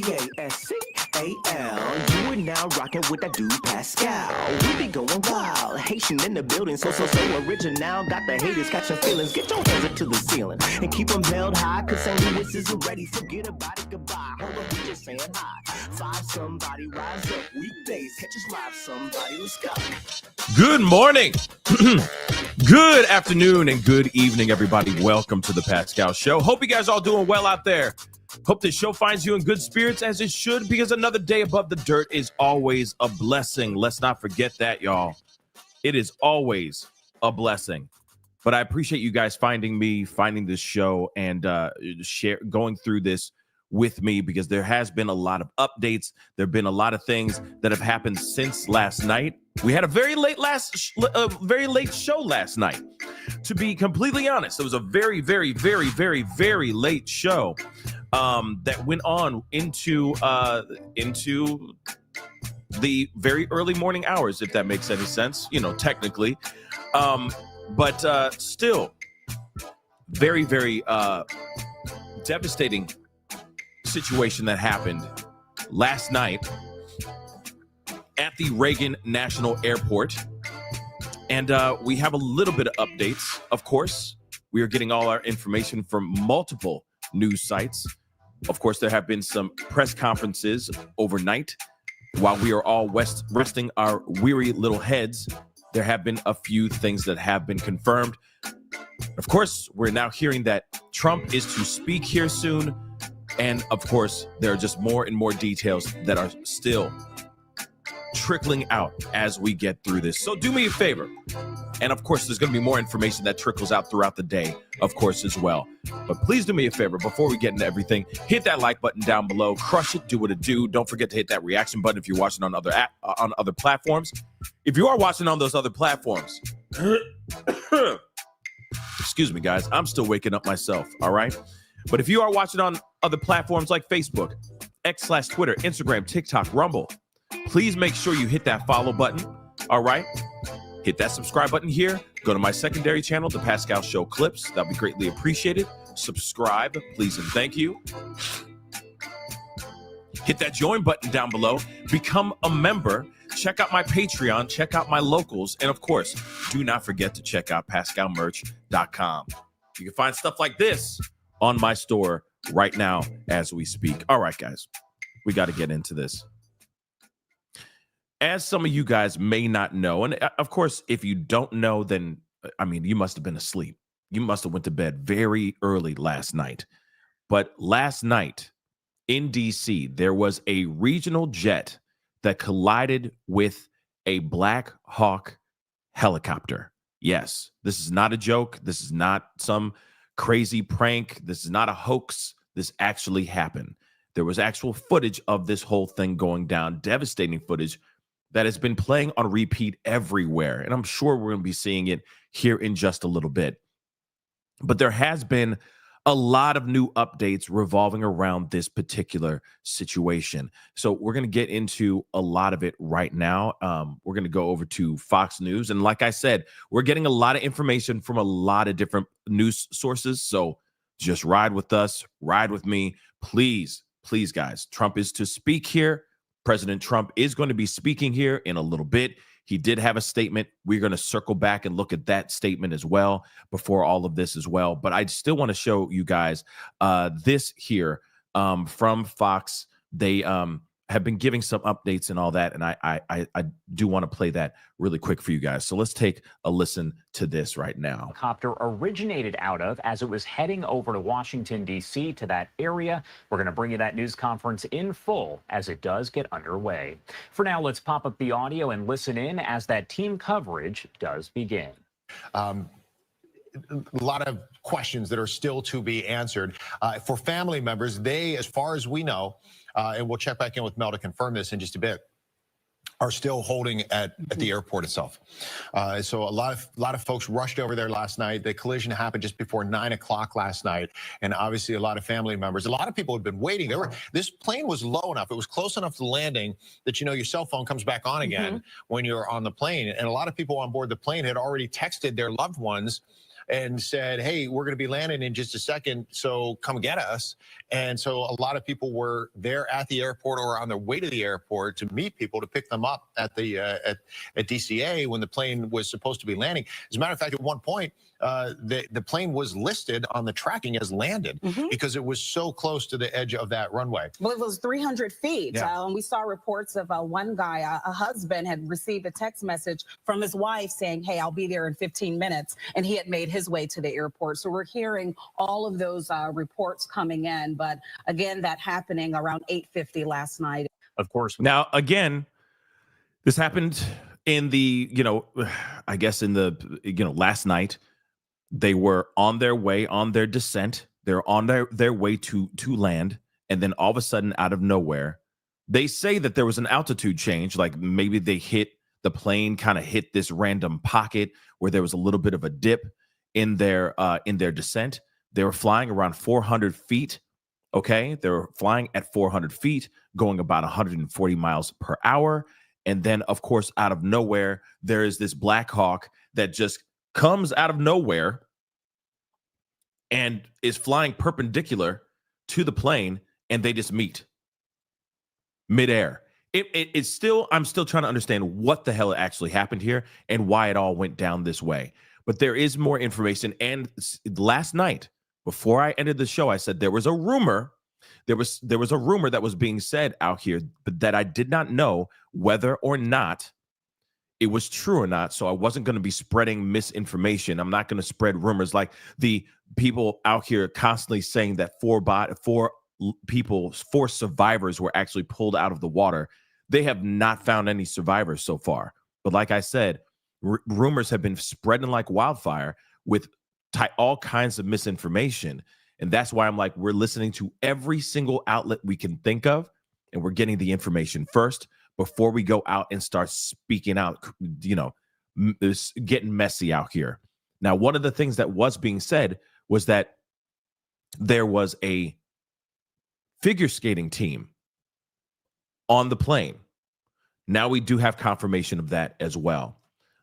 Pascal. You are now rocking with that dude Pascal. We be going wild, Haitian in the building, so original. Got the haters catching feelings. Get your hands up to the ceiling and keep them held high, cause St. Louis isn't ready. Forget about it, goodbye. Hold on, we just saying hi. Five somebody, rise up. Weekdays, catch us live, somebody. Let's go. Good morning, good afternoon, and good evening, everybody. Welcome to the Pascal Show. Hope you guys all doing well out there. Hope this show finds you in good spirits, as it should, because another day above the dirt is always a blessing. Let's not forget that, y'all. It is always a blessing. But I appreciate you guys finding this show, and going through this with me, because there has been a lot of updates. There have been a lot of things that have happened since last night. We had a very late show last night. To be completely honest, it was a very, very, very, very, very late show that went on into the very early morning hours, if that makes any sense, technically. But still, very, very devastating situation that happened last night at the Reagan National Airport. And we have a little bit of updates. Of course, we are getting all our information from multiple news sites. Of course, there have been some press conferences overnight. While we are all resting our weary little heads, there have been a few things that have been confirmed. Of course, we're now hearing that Trump is to speak here soon. And of course, there are just more and more details that are still trickling out as we get through this. So do me a favor. And of course, there's going to be more information that trickles out throughout the day, of course, as well. But please do me a favor before we get into everything. Hit that like button down below. Crush it. Do what it do. Don't forget to hit that reaction button if you're watching on other platforms. If you are watching on those other platforms, excuse me, guys, I'm still waking up myself. All right. But if you are watching on other platforms like Facebook, X/Twitter, Instagram, TikTok, Rumble, please make sure you hit that follow button. All right. Hit that subscribe button here. Go to my secondary channel, The Pascal Show Clips. That'll be greatly appreciated. Subscribe, please and thank you. Hit that join button down below. Become a member. Check out my Patreon. Check out my locals. And of course, do not forget to check out PascalMerch.com. You can find stuff like this on my store right now as we speak. All right, guys, we got to get into this. As some of you guys may not know, and of course, if you don't know, then, you must have been asleep. You must have went to bed very early last night. But last night in D.C., there was a regional jet that collided with a Black Hawk helicopter. Yes, this is not a joke. This is not some crazy prank. This is not a hoax. This actually happened. There was actual footage of this whole thing going down, devastating footage that has been playing on repeat everywhere. And I'm sure we're going to be seeing it here in just a little bit. But there has been a lot of new updates revolving around this particular situation. So we're going to get into a lot of it right now. We're going to go over to Fox News. And like I said, we're getting a lot of information from a lot of different news sources. So just ride with us, ride with me. Please, please, guys, Trump is to speak here. President Trump is going to be speaking here in a little bit. He did have a statement. We're going to circle back and look at that statement as well before all of this as well. But I still want to show you guys this here from Fox. They have been giving some updates and all that. And I do want to play that really quick for you guys. So let's take a listen to this right now. Helicopter originated out of as it was heading over to Washington, D.C. to that area. We're going to bring you that news conference in full as it does get underway. For now, let's pop up the audio and listen in as that team coverage does begin. A lot of questions that are still to be answered. For family members, they, as far as we know, and we'll check back in with Mel to confirm this in just a bit, are still holding at the airport itself. So a lot of folks rushed over there last night. The collision happened just before 9 o'clock last night. And obviously a lot of family members, a lot of people had been waiting. This plane was low enough. It was close enough to landing that, your cell phone comes back on again when you're on the plane. And a lot of people on board the plane had already texted their loved ones and said, hey, we're going to be landing in just a second, so come get us. And so a lot of people were there at the airport or on their way to the airport to meet people to pick them up at the at DCA when the plane was supposed to be landing. As a matter of fact, at one point, the plane was listed on the tracking as landed because it was so close to the edge of that runway. Well, it was 300 feet. Yeah. And we saw reports of one guy, a husband, had received a text message from his wife saying, hey, I'll be there in 15 minutes. And he had made his way to the airport. So we're hearing all of those reports coming in. But again, that happening around 8:50 last night. Of course. Now, again, this happened in the, I guess in the, last night. They were on their way, on their descent. They're on their way to land. And then all of a sudden, out of nowhere, they say that there was an altitude change. Like maybe the plane kind of hit this random pocket where there was a little bit of a dip in their descent. They were flying around 400 feet. Okay. They were flying at 400 feet, going about 140 miles per hour. And then, of course, out of nowhere, there is this Black Hawk that just comes out of nowhere and is flying perpendicular to the plane, and they just meet midair. It's still, I'm still trying to understand what the hell actually happened here and why it all went down this way. But there is more information. And last night, before I ended the show, I said there was a rumor. There was a rumor that was being said out here, but that I did not know whether or not it was true or not. So I wasn't going to be spreading misinformation. I'm not going to spread rumors like the people out here constantly saying that four survivors were actually pulled out of the water. They have not found any survivors so far. But like I said, rumors have been spreading like wildfire with all kinds of misinformation. And that's why I'm like, we're listening to every single outlet we can think of, and we're getting the information first before we go out and start speaking out, getting messy out here. Now, one of the things that was being said was that there was a figure skating team on the plane. Now we do have confirmation of that as well.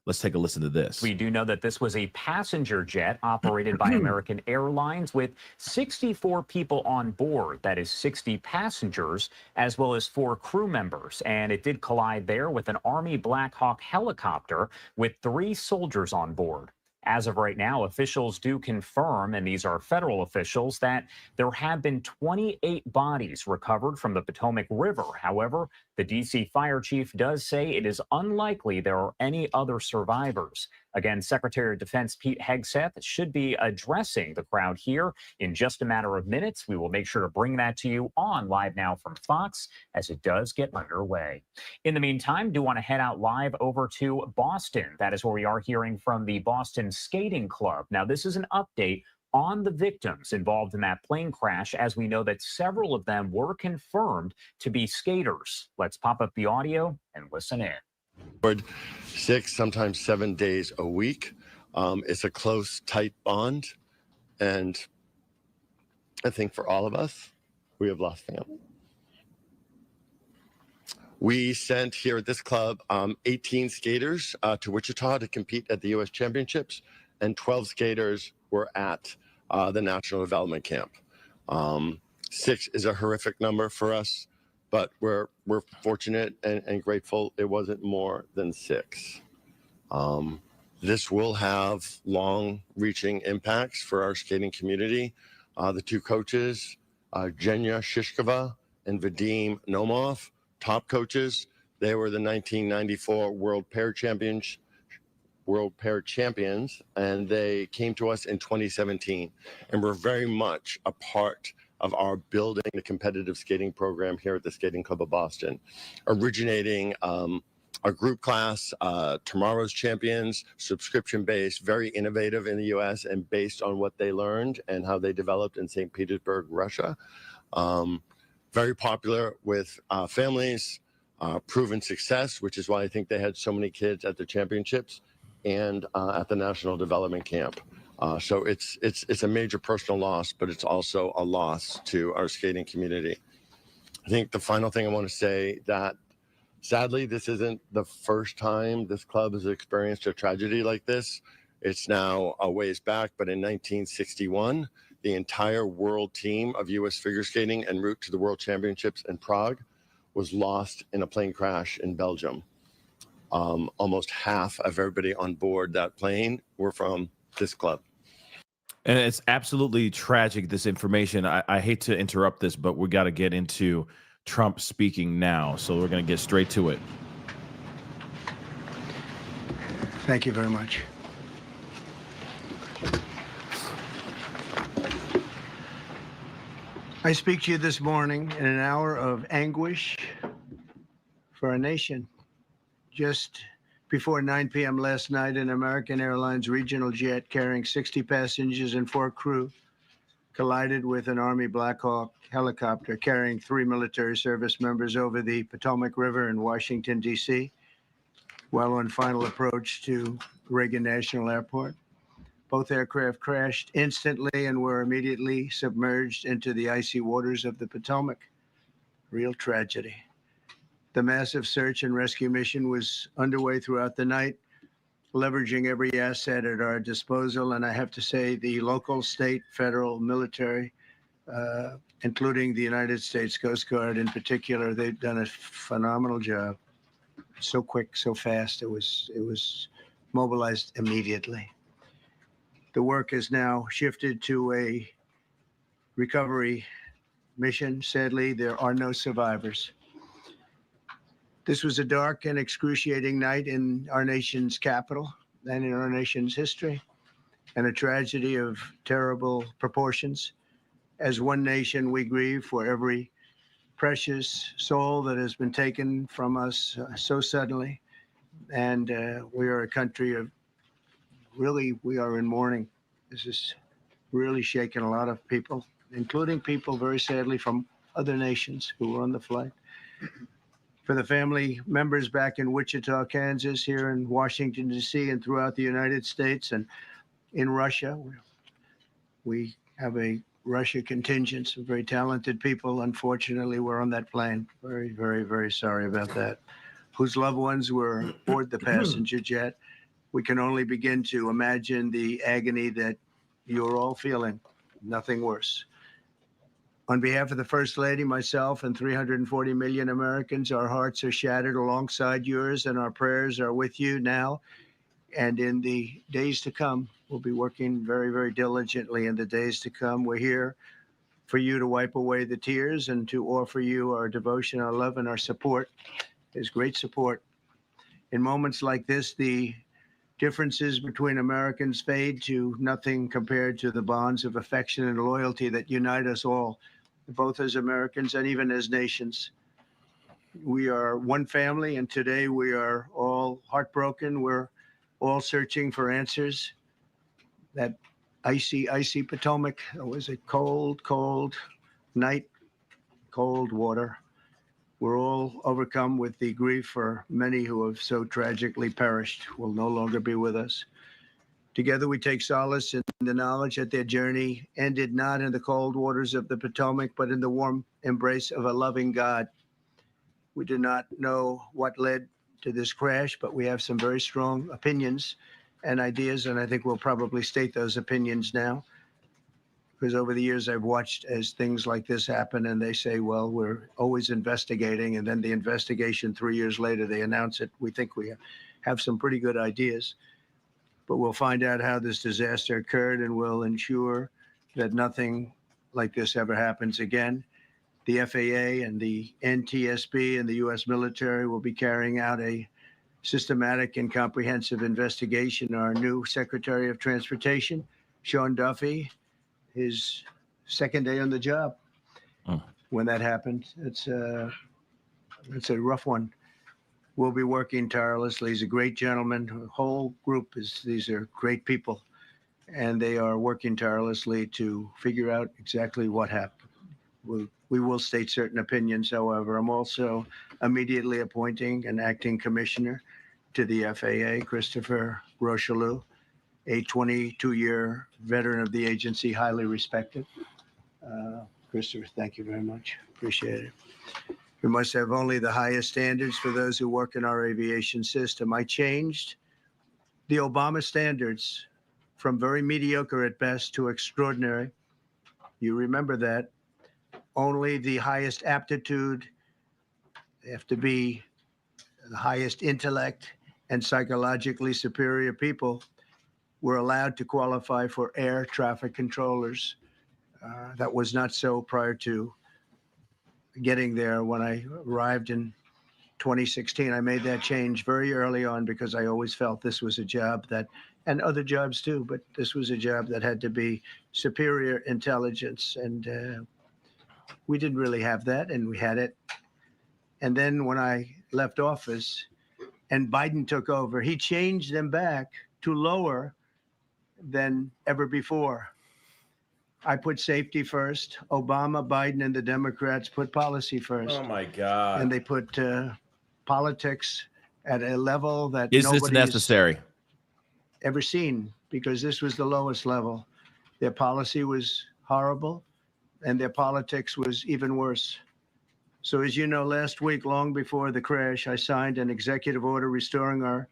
Let's take a listen to this. We do know that this was a passenger jet operated by American Airlines with 64 people on board. That is 60 passengers, as well as 4 crew members. And it did collide there with an Army Black Hawk helicopter with 3 soldiers on board. As of right now, officials do confirm, and these are federal officials, that there have been 28 bodies recovered from the Potomac River. However, the D.C. fire chief does say it is unlikely there are any other survivors. Again, Secretary of Defense Pete Hegseth should be addressing the crowd here in just a matter of minutes. We will make sure to bring that to you on Live Now from Fox as it does get underway. In the meantime, do want to head out live over to Boston. That is where we are hearing from the Boston Skating Club. Now, this is an update on the victims involved in that plane crash, as we know that several of them were confirmed to be skaters. Let's pop up the audio and listen in. 6, sometimes 7 days a week. It's a close, tight bond. And I think for all of us, we have lost family. We sent here at this club 18 skaters to Wichita to compete at the U.S. Championships, and 12 skaters were at the National Development Camp. 6 is a horrific number for us, but we're fortunate and grateful it wasn't more than 6. This will have long-reaching impacts for our skating community. The 2 coaches, Zhenya Shishkova and Vadim Nomov, top coaches. They were the 1994 World Pair Champions, and they came to us in 2017, and were very much a part of our building the competitive skating program here at the Skating Club of Boston, originating a group class, Tomorrow's Champions, subscription-based, very innovative in the U.S. and based on what they learned and how they developed in St. Petersburg, Russia. Very popular with families, proven success, which is why I think they had so many kids at the championships and at the National Development Camp. So it's a major personal loss, but it's also a loss to our skating community. I think the final thing I want to say that sadly, this isn't the first time this club has experienced a tragedy like this. It's now a ways back, but in 1961, the entire world team of U.S. figure skating en route to the World Championships in Prague was lost in a plane crash in Belgium. Almost half of everybody on board that plane were from this club. And it's absolutely tragic, this information. I hate to interrupt this, but we got to get into Trump speaking now. So we're going to get straight to it. Thank you very much. I speak to you this morning in an hour of anguish for our nation. Just before 9 p.m. last night, an American Airlines regional jet carrying 60 passengers and 4 crew collided with an Army Black Hawk helicopter carrying 3 military service members over the Potomac River in Washington, D.C., while on final approach to Reagan National Airport. Both aircraft crashed instantly and were immediately submerged into the icy waters of the Potomac. Real tragedy. The massive search and rescue mission was underway throughout the night, leveraging every asset at our disposal. And I have to say, the local, state, federal, military, including the United States Coast Guard in particular, they've done a phenomenal job. So quick, so fast. It was mobilized immediately. The work has now shifted to a recovery mission. Sadly, there are no survivors. This was a dark and excruciating night in our nation's capital and in our nation's history, and a tragedy of terrible proportions. As one nation, we grieve for every precious soul that has been taken from us so suddenly. And we are a country of really, we are in mourning. This is really shaken a lot of people, including people, very sadly, from other nations who were on the flight. For the family members back in Wichita, Kansas, here in Washington, D.C., and throughout the United States and in Russia, we have a Russia contingent, some very talented people. Unfortunately, were on that plane. Very, very, very sorry about that. Whose loved ones were aboard the passenger jet. We can only begin to imagine the agony that you're all feeling. Nothing worse. On behalf of the First Lady, myself, and 340 million Americans, our hearts are shattered alongside yours, and our prayers are with you now and in the days to come. We'll be working very, very diligently in the days to come. We're here for you to wipe away the tears and to offer you our devotion, our love, and our support. There's great support. In moments like this, the differences between Americans fade to nothing compared to the bonds of affection and loyalty that unite us all, both as Americans and even as nations. We are one family, and today we are all heartbroken. We're all searching for answers. That icy, icy Potomac, it was a cold, cold night, cold water. We're all overcome with the grief for many who have so tragically perished, will no longer be with us. Together we take solace in the knowledge that their journey ended not in the cold waters of the Potomac, but in the warm embrace of a loving God. We do not know what led to this crash, but we have some very strong opinions and ideas, and I think we'll probably state those opinions now. Because over the years, I've watched as things like this happen, and they say, well, we're always investigating, and then the investigation 3 years later, they announce it. We think we have some pretty good ideas, but we'll find out how this disaster occurred, and we'll ensure that nothing like this ever happens again. The FAA and the NTSB and the U.S. military will be carrying out a systematic and comprehensive investigation. Our new Secretary of Transportation, Sean Duffy, his second day on the job when that happened. It's a rough one. We'll be working tirelessly. He's a great gentleman. The whole group these are great people, and they are working tirelessly to figure out exactly what happened. We will state certain opinions, however. I'm also immediately appointing an acting commissioner to the FAA, Christopher Rocheleau, a 22-year veteran of the agency, highly respected. Christopher, thank you very much. Appreciate it. We must have only the highest standards for those who work in our aviation system. I changed the Obama standards from very mediocre at best to extraordinary. You remember that. Only the highest aptitude, they have to be the highest intellect and psychologically superior people were allowed to qualify for air traffic controllers. That was not so prior to getting there. When I arrived in 2016, I made that change very early on because I always felt this was a job that, and other jobs too, but this was a job that had to be superior intelligence. And we didn't really have that, and we had it. And then when I left office and Biden took over, he changed them back to lower than ever before. I put safety first. Obama, Biden, and the Democrats put policy first. Oh my God. And they put politics at a level that Is this nobody's necessary? ever seen, because this was the lowest level. Their policy was horrible, and their politics was even worse. So as you know, last week, long before the crash, I signed an executive order restoring our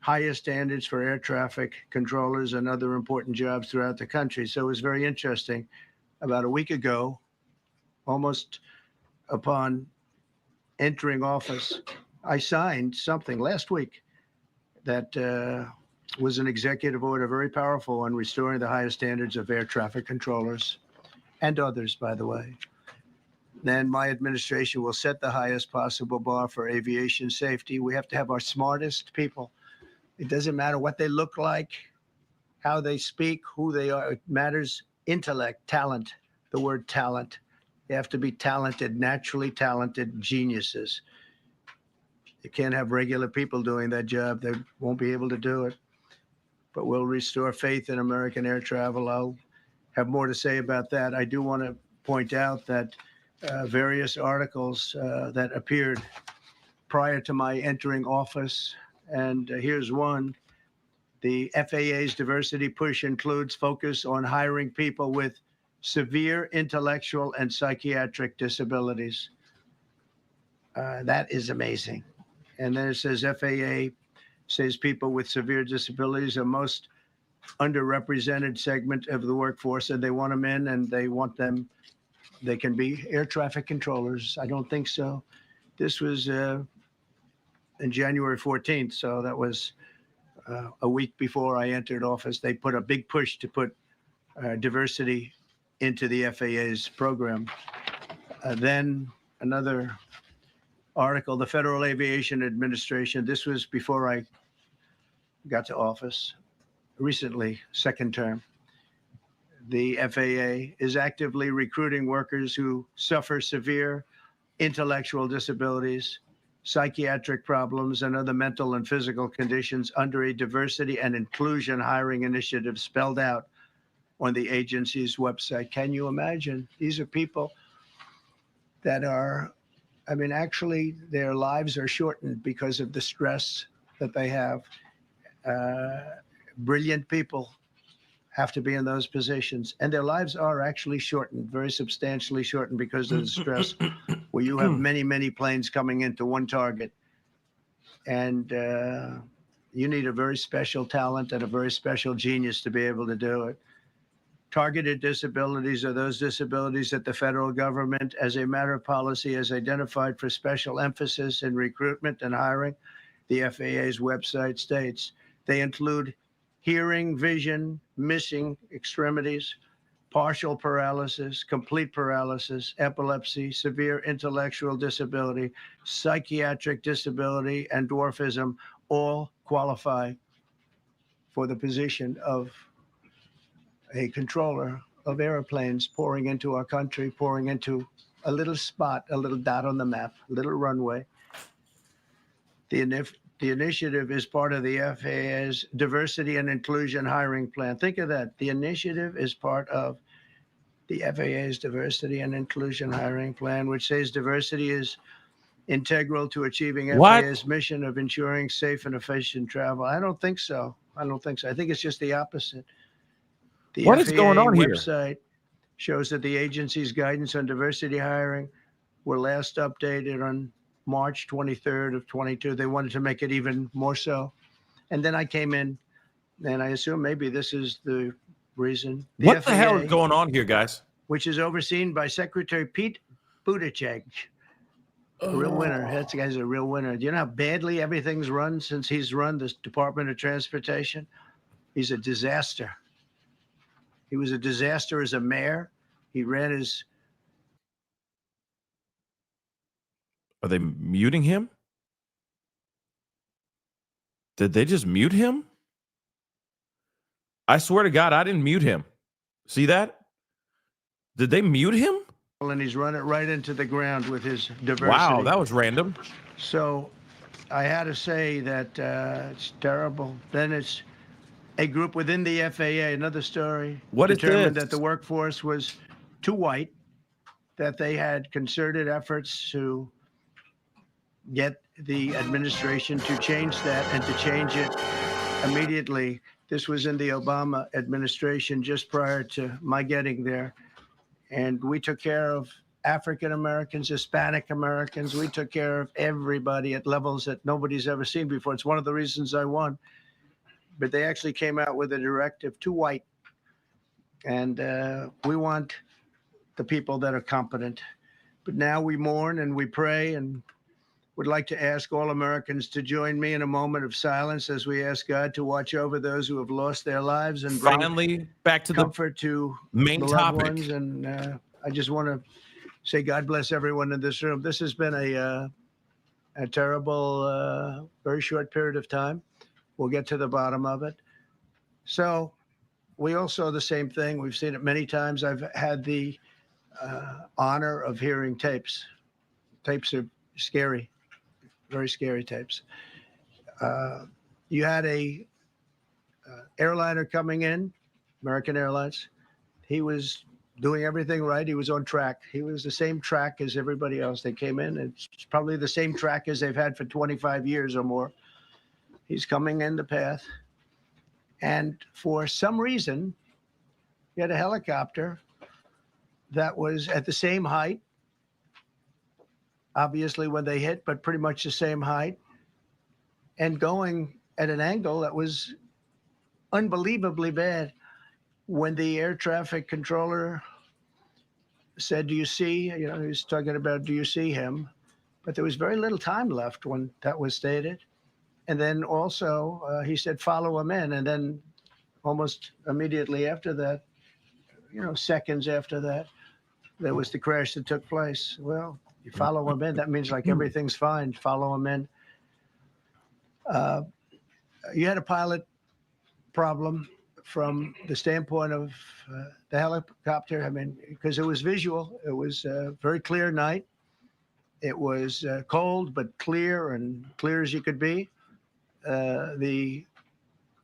highest standards for air traffic controllers and other important jobs throughout the country. So it was very interesting. About a week ago, almost upon entering office, I signed something last week that was an executive order, very powerful, on restoring the highest standards of air traffic controllers and others, by the way. Then my administration will set the highest possible bar for aviation safety. We have to have our smartest people. It doesn't matter what they look like, how they speak, who they are. It matters intellect, talent, the word talent. They have to be talented, naturally talented geniuses. You can't have regular people doing that job. They won't be able to do it. But we'll restore faith in American air travel. I'll have more to say about that. I do want to point out that various articles that appeared prior to my entering office, and here's one. The FAA's diversity push includes focus on hiring people with severe intellectual and psychiatric disabilities. That is amazing. And then it says FAA says people with severe disabilities are most underrepresented segment of the workforce, and they want them in, and they want them, they can be air traffic controllers. I don't think so. This was in January 14th, so that was a week before I entered office. They put a big push to put diversity into the FAA's program. Then another article, the Federal Aviation Administration, this was before I got to office, recently, second term. The FAA is actively recruiting workers who suffer severe intellectual disabilities, psychiatric problems, and other mental and physical conditions under a diversity and inclusion hiring initiative spelled out on the agency's website. Can you imagine? These are people that are, I mean, actually, their lives are shortened because of the stress that they have. Brilliant people have to be in those positions, and their lives are actually shortened, very substantially shortened, because of the stress, where you have many, many planes coming into one target. And you need a very special talent and a very special genius to be able to do it. Targeted disabilities are those disabilities that the federal government, as a matter of policy, has identified for special emphasis in recruitment and hiring. The FAA's website states they include hearing, vision, missing extremities, partial paralysis, complete paralysis, epilepsy, severe intellectual disability, psychiatric disability, and dwarfism all qualify for the position of a controller of airplanes pouring into our country, pouring into a little spot, a little dot on the map, a little runway. The initiative is part of the FAA's diversity and inclusion hiring plan. Think of that. The initiative is part of the FAA's diversity and inclusion hiring plan, which says diversity is integral to achieving FAA's mission of ensuring safe and efficient travel. I don't think so. I think it's just the opposite. The What FAA is going on here? website shows that the agency's guidance on diversity hiring were last updated on March 23rd of 22. They wanted to make it even more so. And then I came in And I assume maybe this is the reason. What the hell is FAA, going on here, guys? which is overseen by Secretary Pete Buttigieg, a real winner. That guy's a real winner. Do you know how badly everything's run since he's run this Department of Transportation? He's a disaster. He was a disaster as a mayor. He ran his... Are they muting him? Did they just mute him? I swear to God, I didn't mute him. See that? Did they mute him? And he's run it right into the ground with his diversity. Wow, that was random. So I had to say that it's terrible. Then it's a group within the FAA, another story, What is determined this? that the workforce was too white, that they had concerted efforts to get the administration to change that and to change it immediately. This was in the Obama administration just prior to my getting there. And we took care of African Americans, Hispanic Americans. We took care of everybody at levels that nobody's ever seen before. It's one of the reasons I won. But they actually came out with a directive too white. And we want the people that are competent. But now we mourn and we pray and would like to ask all Americans to join me in a moment of silence as we ask God to watch over those who have lost their lives and bring Finally, back to comfort to main the loved topic. ones. And I just want to say God bless everyone in this room. This has been a terrible, very short period of time. We'll get to the bottom of it. So we all saw the same thing. We've seen it many times. I've had the honor of hearing tapes. Tapes are scary, very scary tapes. You had a airliner coming in, American Airlines. He was doing everything right. He was on track. He was the same track as everybody else. They came in. It's probably the same track as they've had for 25 years or more. He's coming in the path. And for some reason, he had a helicopter that was at the same height, obviously when they hit, but pretty much the same height, and going at an angle that was unbelievably bad. When the air traffic controller said, do you see, he was talking about, do you see him? But there was very little time left when that was stated. And then also he said, follow him in. And then almost immediately after that, seconds after that, there was the crash that took place. Well, you follow him in, that means like everything's fine. Follow him in. You had a pilot problem from the standpoint of the helicopter. I mean, because it was visual. It was a very clear night. It was cold, but clear, and clear as you could be. The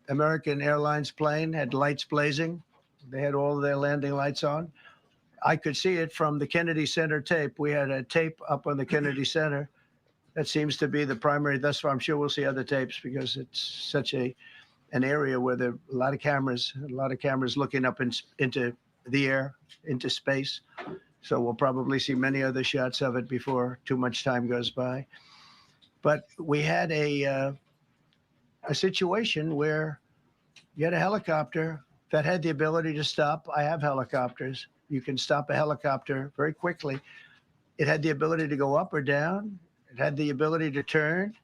American Airlines plane had lights blazing. They had all of their landing lights on. I could see it from the Kennedy Center tape. We had a tape up on the Kennedy Center. That seems to be the primary. Thus far, I'm sure we'll see other tapes because it's such an area where there are a lot of cameras looking up into the air, into space. So we'll probably see many other shots of it before too much time goes by. But we had a situation where you had a helicopter that had the ability to stop. I have helicopters. You can stop a helicopter very quickly. It had the ability to go up or down. It had the ability to turn.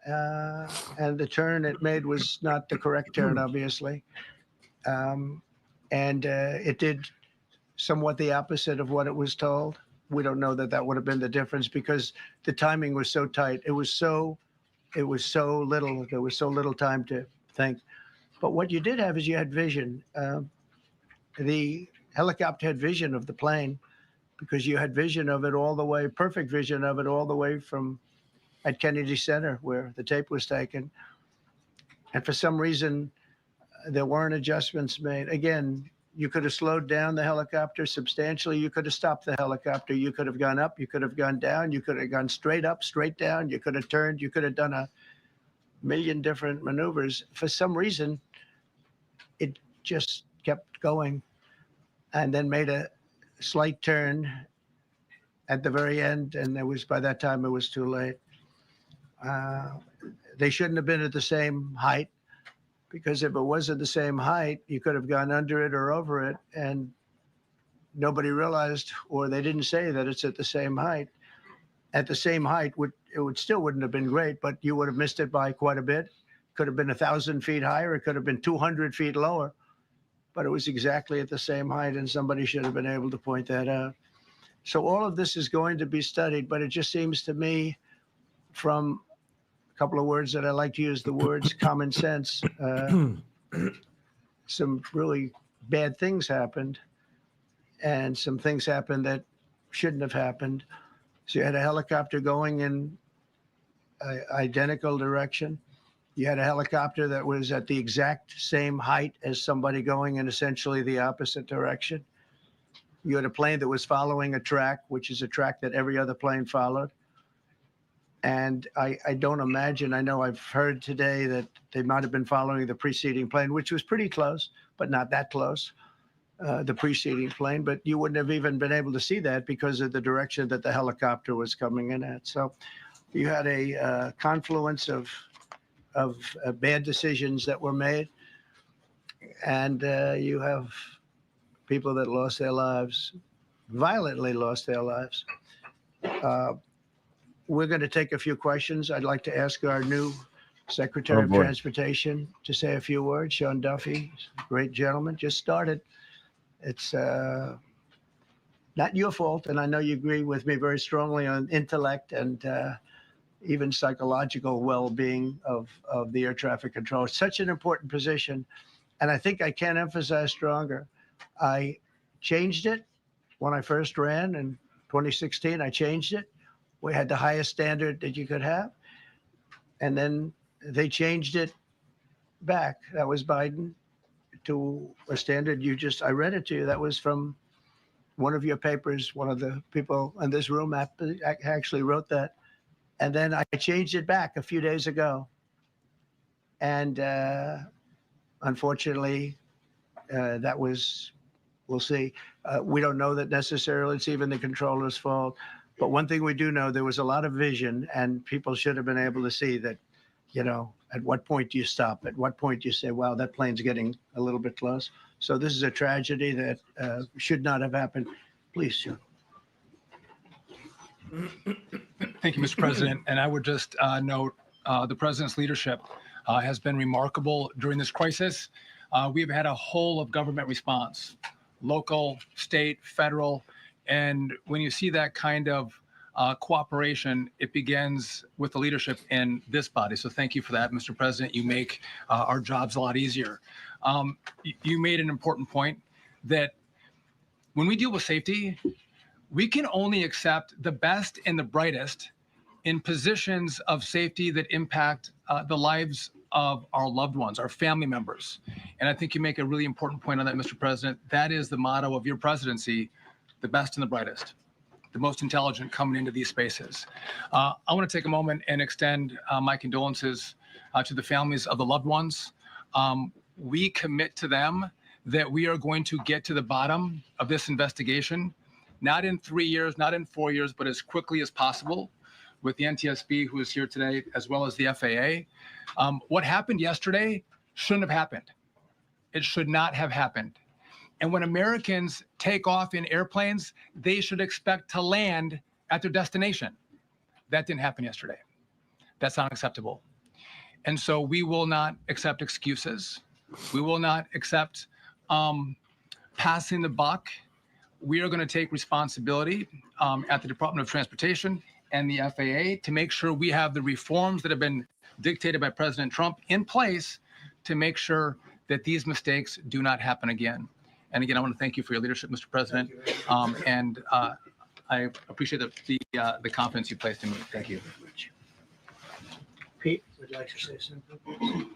And the turn it made was not the correct turn, obviously. It did somewhat the opposite of what it was told. We don't know that would have been the difference because the timing was so tight. It was so little. There was so little time to think. But what you did have is you had vision. The helicopter had vision of the plane because you had vision of it all the way, perfect vision of it all the way from at Kennedy Center where the tape was taken. And for some reason, there weren't adjustments made. Again, you could have slowed down the helicopter substantially. You could have stopped the helicopter. You could have gone up. You could have gone down. You could have gone straight up, straight down. You could have turned. You could have done a million different maneuvers. For some reason, it just kept going and then made a slight turn at the very end. And by that time, it was too late. They shouldn't have been at the same height. because if it wasn't the same height, you could have gone under it or over it, and nobody realized, or they didn't say that it's at the same height. At the same height, still wouldn't have been great, but you would have missed it by quite a bit. Could have been 1,000 feet higher. It could have been 200 feet lower, but it was exactly at the same height, and somebody should have been able to point that out. So all of this is going to be studied, but it just seems to me, from a couple of words that I like to use, the words common sense, some really bad things happened, and some things happened that shouldn't have happened. So you had a helicopter going in an identical direction. You had a helicopter that was at the exact same height as somebody going in essentially the opposite direction. You had a plane that was following a track, which is a track that every other plane followed. And I don't imagine, I know I've heard today that they might have been following the preceding plane, which was pretty close, but not that close, the preceding plane. But you wouldn't have even been able to see that because of the direction that the helicopter was coming in at. So you had a confluence of bad decisions that were made. And you have people that lost their lives, violently lost their lives. We're going to take a few questions. I'd like to ask our new Secretary of Transportation to say a few words. Sean Duffy, great gentleman, just started. It's not your fault, and I know you agree with me very strongly on intellect and even psychological well-being of the air traffic control. It's such an important position, and I think I can't emphasize stronger. I changed it when I first ran in 2016. I changed it. We had the highest standard that you could have, and then they changed it back. That was Biden, to a standard I read it to you. That was from one of your papers. One of the people in this room actually wrote that. And then I changed it back a few days ago. And unfortunately, that was, we'll see. We don't know that necessarily it's even the controller's fault. But one thing we do know, there was a lot of vision, and people should have been able to see that, at what point do you stop? At what point do you say, wow, that plane's getting a little bit close? So this is a tragedy that should not have happened. Please, Sean. Thank you, Mr. President. And I would just note the president's leadership has been remarkable during this crisis. We've had a whole of government response, local, state, federal. And when you see that kind of cooperation, it begins with the leadership in this body. So thank you for that, Mr. President. You make our jobs a lot easier. You made an important point that when we deal with safety, we can only accept the best and the brightest in positions of safety that impact the lives of our loved ones, our family members. And I think you make a really important point on that, Mr. President. That is the motto of your presidency, the best and the brightest, the most intelligent coming into these spaces. I want to take a moment and extend my condolences to the families of the loved ones. We commit to them that we are going to get to the bottom of this investigation, not in 3 years, not in 4 years, but as quickly as possible, with the NTSB, who is here today, as well as the FAA. What happened yesterday shouldn't have happened. It should not have happened. And when Americans take off in airplanes, they should expect to land at their destination. That didn't happen yesterday. That's not acceptable. And so we will not accept excuses. We will not accept passing the buck. We are going to take responsibility at the Department of Transportation and the FAA to make sure we have the reforms that have been dictated by President Trump in place to make sure that these mistakes do not happen again. And again, I want to thank you for your leadership, Mr. President, and I appreciate the confidence you placed in me. Thank you. Pete, would you like to say something?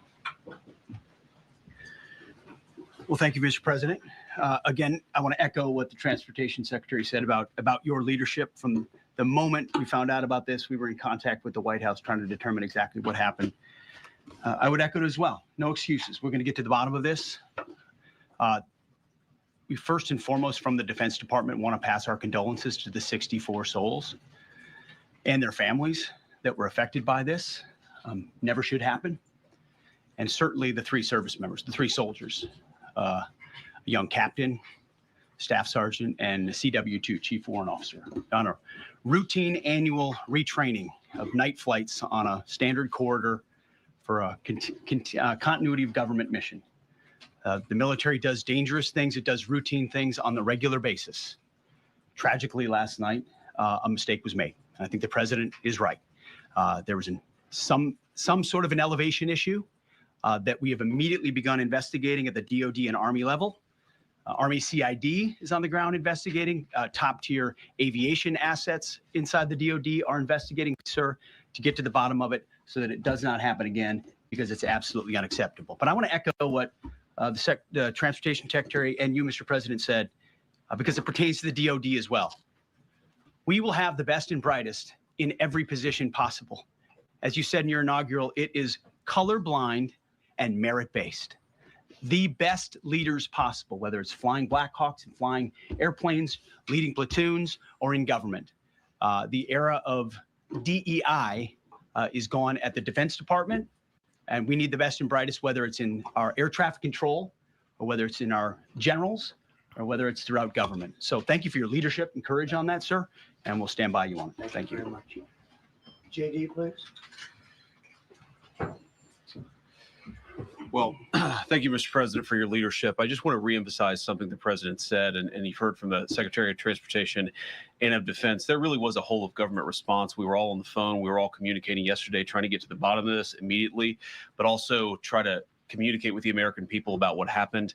Well, thank you, Mr. President. Again, I want to echo what the Transportation Secretary said about your leadership. From the moment we found out about this, we were in contact with the White House trying to determine exactly what happened. I would echo it as well. No excuses. We're going to get to the bottom of this. We first and foremost, from the Defense Department, want to pass our condolences to the 64 souls and their families that were affected by this. Never should happen. and certainly the 3 service members, the 3 soldiers, a young captain, staff sergeant, and a CW2, Chief Warrant Officer, on a routine annual retraining of night flights on a standard corridor for a continuity of government mission. The military does dangerous things. It does routine things on the regular basis. Tragically, last night, a mistake was made. And I think the president is right. There was some sort of an elevation issue that we have immediately begun investigating at the DOD and Army level. Army CID is on the ground investigating. Top tier aviation assets inside the DOD are investigating, sir, to get to the bottom of it so that it does not happen again, because it's absolutely unacceptable. But I want to echo what the Transportation Secretary and you, Mr. President, said, because it pertains to the DOD as well. We will have the best and brightest in every position possible. As you said in your inaugural, it is colorblind and merit-based. The best leaders possible, whether it's flying Black Hawks and flying airplanes, leading platoons, or in government. The era of DEI is gone at the Defense Department, and we need the best and brightest, whether it's in our air traffic control, or whether it's in our generals, or whether it's throughout government. So thank you for your leadership and courage on that, sir, and we'll stand by you on it. Thank you very much. JD, please. Well, thank you, Mr. President, for your leadership. I just want to reemphasize something the president said, and you've heard from the Secretary of Transportation and of Defense. There really was a whole of government response. We were all on the phone. We were all communicating yesterday, trying to get to the bottom of this immediately, but also try to communicate with the American people about what happened.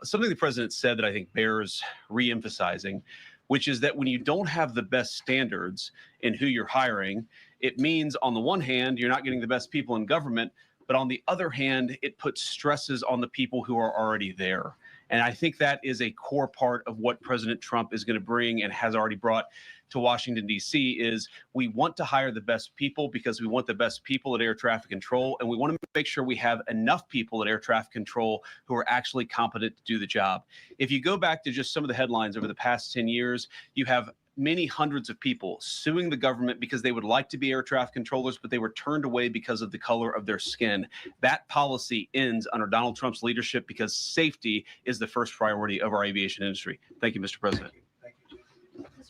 Something the president said that I think bears reemphasizing, which is that when you don't have the best standards in who you're hiring, it means on the one hand, you're not getting the best people in government, but on the other hand, it puts stresses on the people who are already there. And I think that is a core part of what President Trump is going to bring and has already brought to Washington, D.C. is we want to hire the best people because we want the best people at air traffic control. And we want to make sure we have enough people at air traffic control who are actually competent to do the job. If you go back to just some of the headlines over the past 10 years, you have many hundreds of people suing the government because they would like to be air traffic controllers, but they were turned away because of the color of their skin. That policy ends under Donald Trump's leadership because safety is the first priority of our aviation industry. Thank you, Mr. President.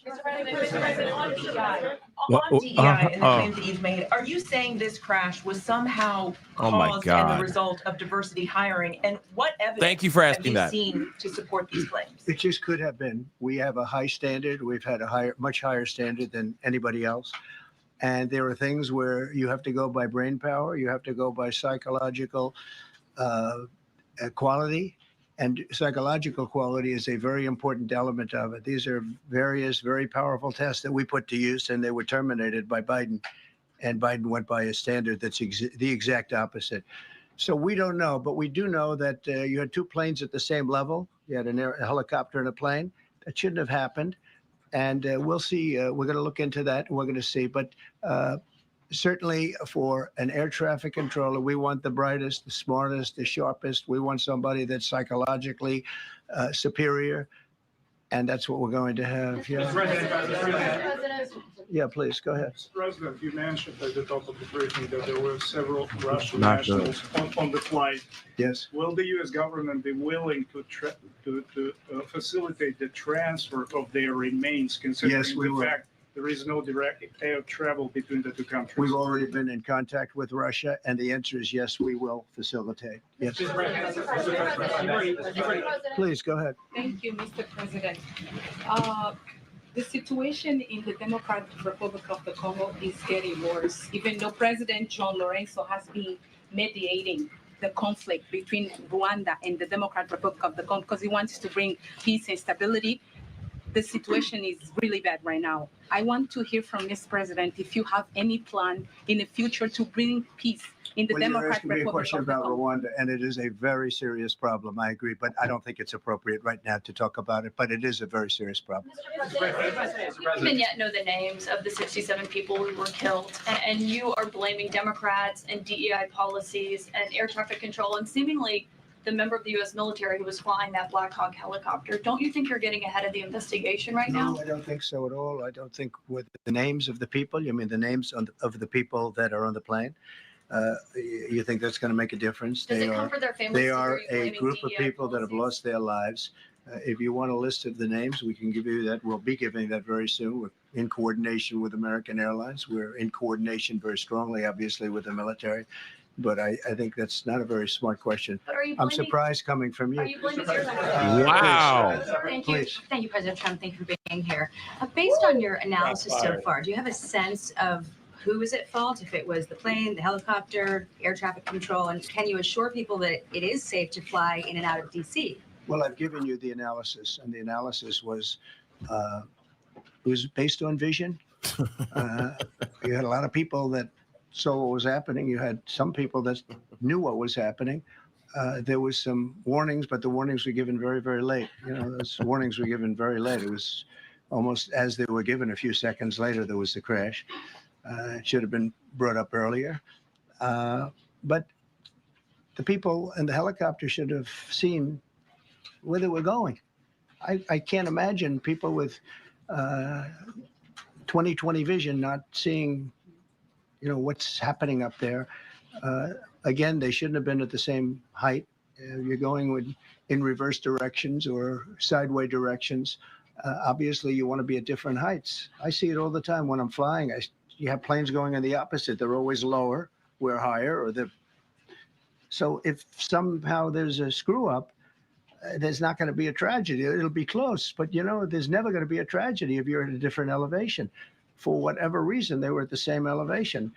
Mr. President, on DEI and the claims that you've made, are you saying this crash was somehow caused and the result of diversity hiring? And what evidence Thank you for asking have you seen to support these claims? It just could have been. We have a high standard. We've had a much higher standard than anybody else. And there are things where you have to go by brain power. You have to go by psychological quality. And psychological quality is a very important element of it. These are various very powerful tests that we put to use, and they were terminated by Biden. And Biden went by a standard that's the exact opposite. So we don't know, but we do know that you had 2 planes at the same level. You had a helicopter and a plane. That shouldn't have happened. And we'll see. We're going to look into that. We're going to see. But certainly for an air traffic controller, we want the brightest, the smartest, the sharpest. We want somebody that's psychologically superior. And that's what we're going to have. Yeah. Yeah, please, go ahead. Mr. President, you mentioned at the top of the briefing that there were several Russian nationals on the flight. Yes. Will the U.S. government be willing to facilitate the transfer of their remains, considering the fact there is no direct air travel between the 2 countries? We've already been in contact with Russia, and the answer is yes, we will facilitate. Yes. Please, go ahead. Thank you, Mr. President. The situation in the Democratic Republic of the Congo is getting worse, even though President John Lorenzo has been mediating the conflict between Rwanda and the Democratic Republic of the Congo because he wants to bring peace and stability. The situation is really bad right now. I want to hear from Mr. President if you have any plan in the future to bring peace in the Democratic Republic of the Congo. You're asking me a question about Rwanda, and it is a very serious problem. I agree, but I don't think it's appropriate right now to talk about it, but it is a very serious problem. We don't even yet know the names of the 67 people who were killed, and you are blaming Democrats and DEI policies and air traffic control and seemingly the member of the U.S. military who was flying that Black Hawk helicopter. Don't you think you're getting ahead of the investigation right now? No, I don't think so at all. I don't think with the names of the people, you mean the names of the people that are on the plane. You think that's going to make a difference? Does it comfort their families? They to hear are you a blaming group of DEI people that have policies? lost their lives. If you want a list of the names, we can give you that. We'll be giving that very soon. We're in coordination with American Airlines. We're in coordination very strongly, obviously, with the military. But I think that's not a very smart question. But are you I'm blaming, surprised coming from you. Are you blaming Wow. Thank you. Thank you, President Trump. Thank you for being here. Based on your analysis so far, do you have a sense of who is at fault? If it was the plane, the helicopter, air traffic control, and can you assure people that it is safe to fly in and out of D.C.? Well, I've given you the analysis, and the analysis was it was based on vision. You had a lot of people that saw what was happening. You had some people that knew what was happening. There was some warnings, but the warnings were given very, very late. Those warnings were given very late. It was almost as they were given. A few seconds later, there was the crash. It should have been brought up earlier. But the people in the helicopter should have seen where they were going. I can't imagine people with 20/20 vision not seeing, what's happening up there. Again, they shouldn't have been at the same height. You're going in reverse directions or sideways directions. Obviously, you want to be at different heights. I see it all the time when I'm flying. You have planes going in the opposite. They're always lower. We're higher. So if somehow there's a screw up, there's not going to be a tragedy. It'll be close, but there's never going to be a tragedy if you're at a different elevation. For whatever reason, they were at the same elevation.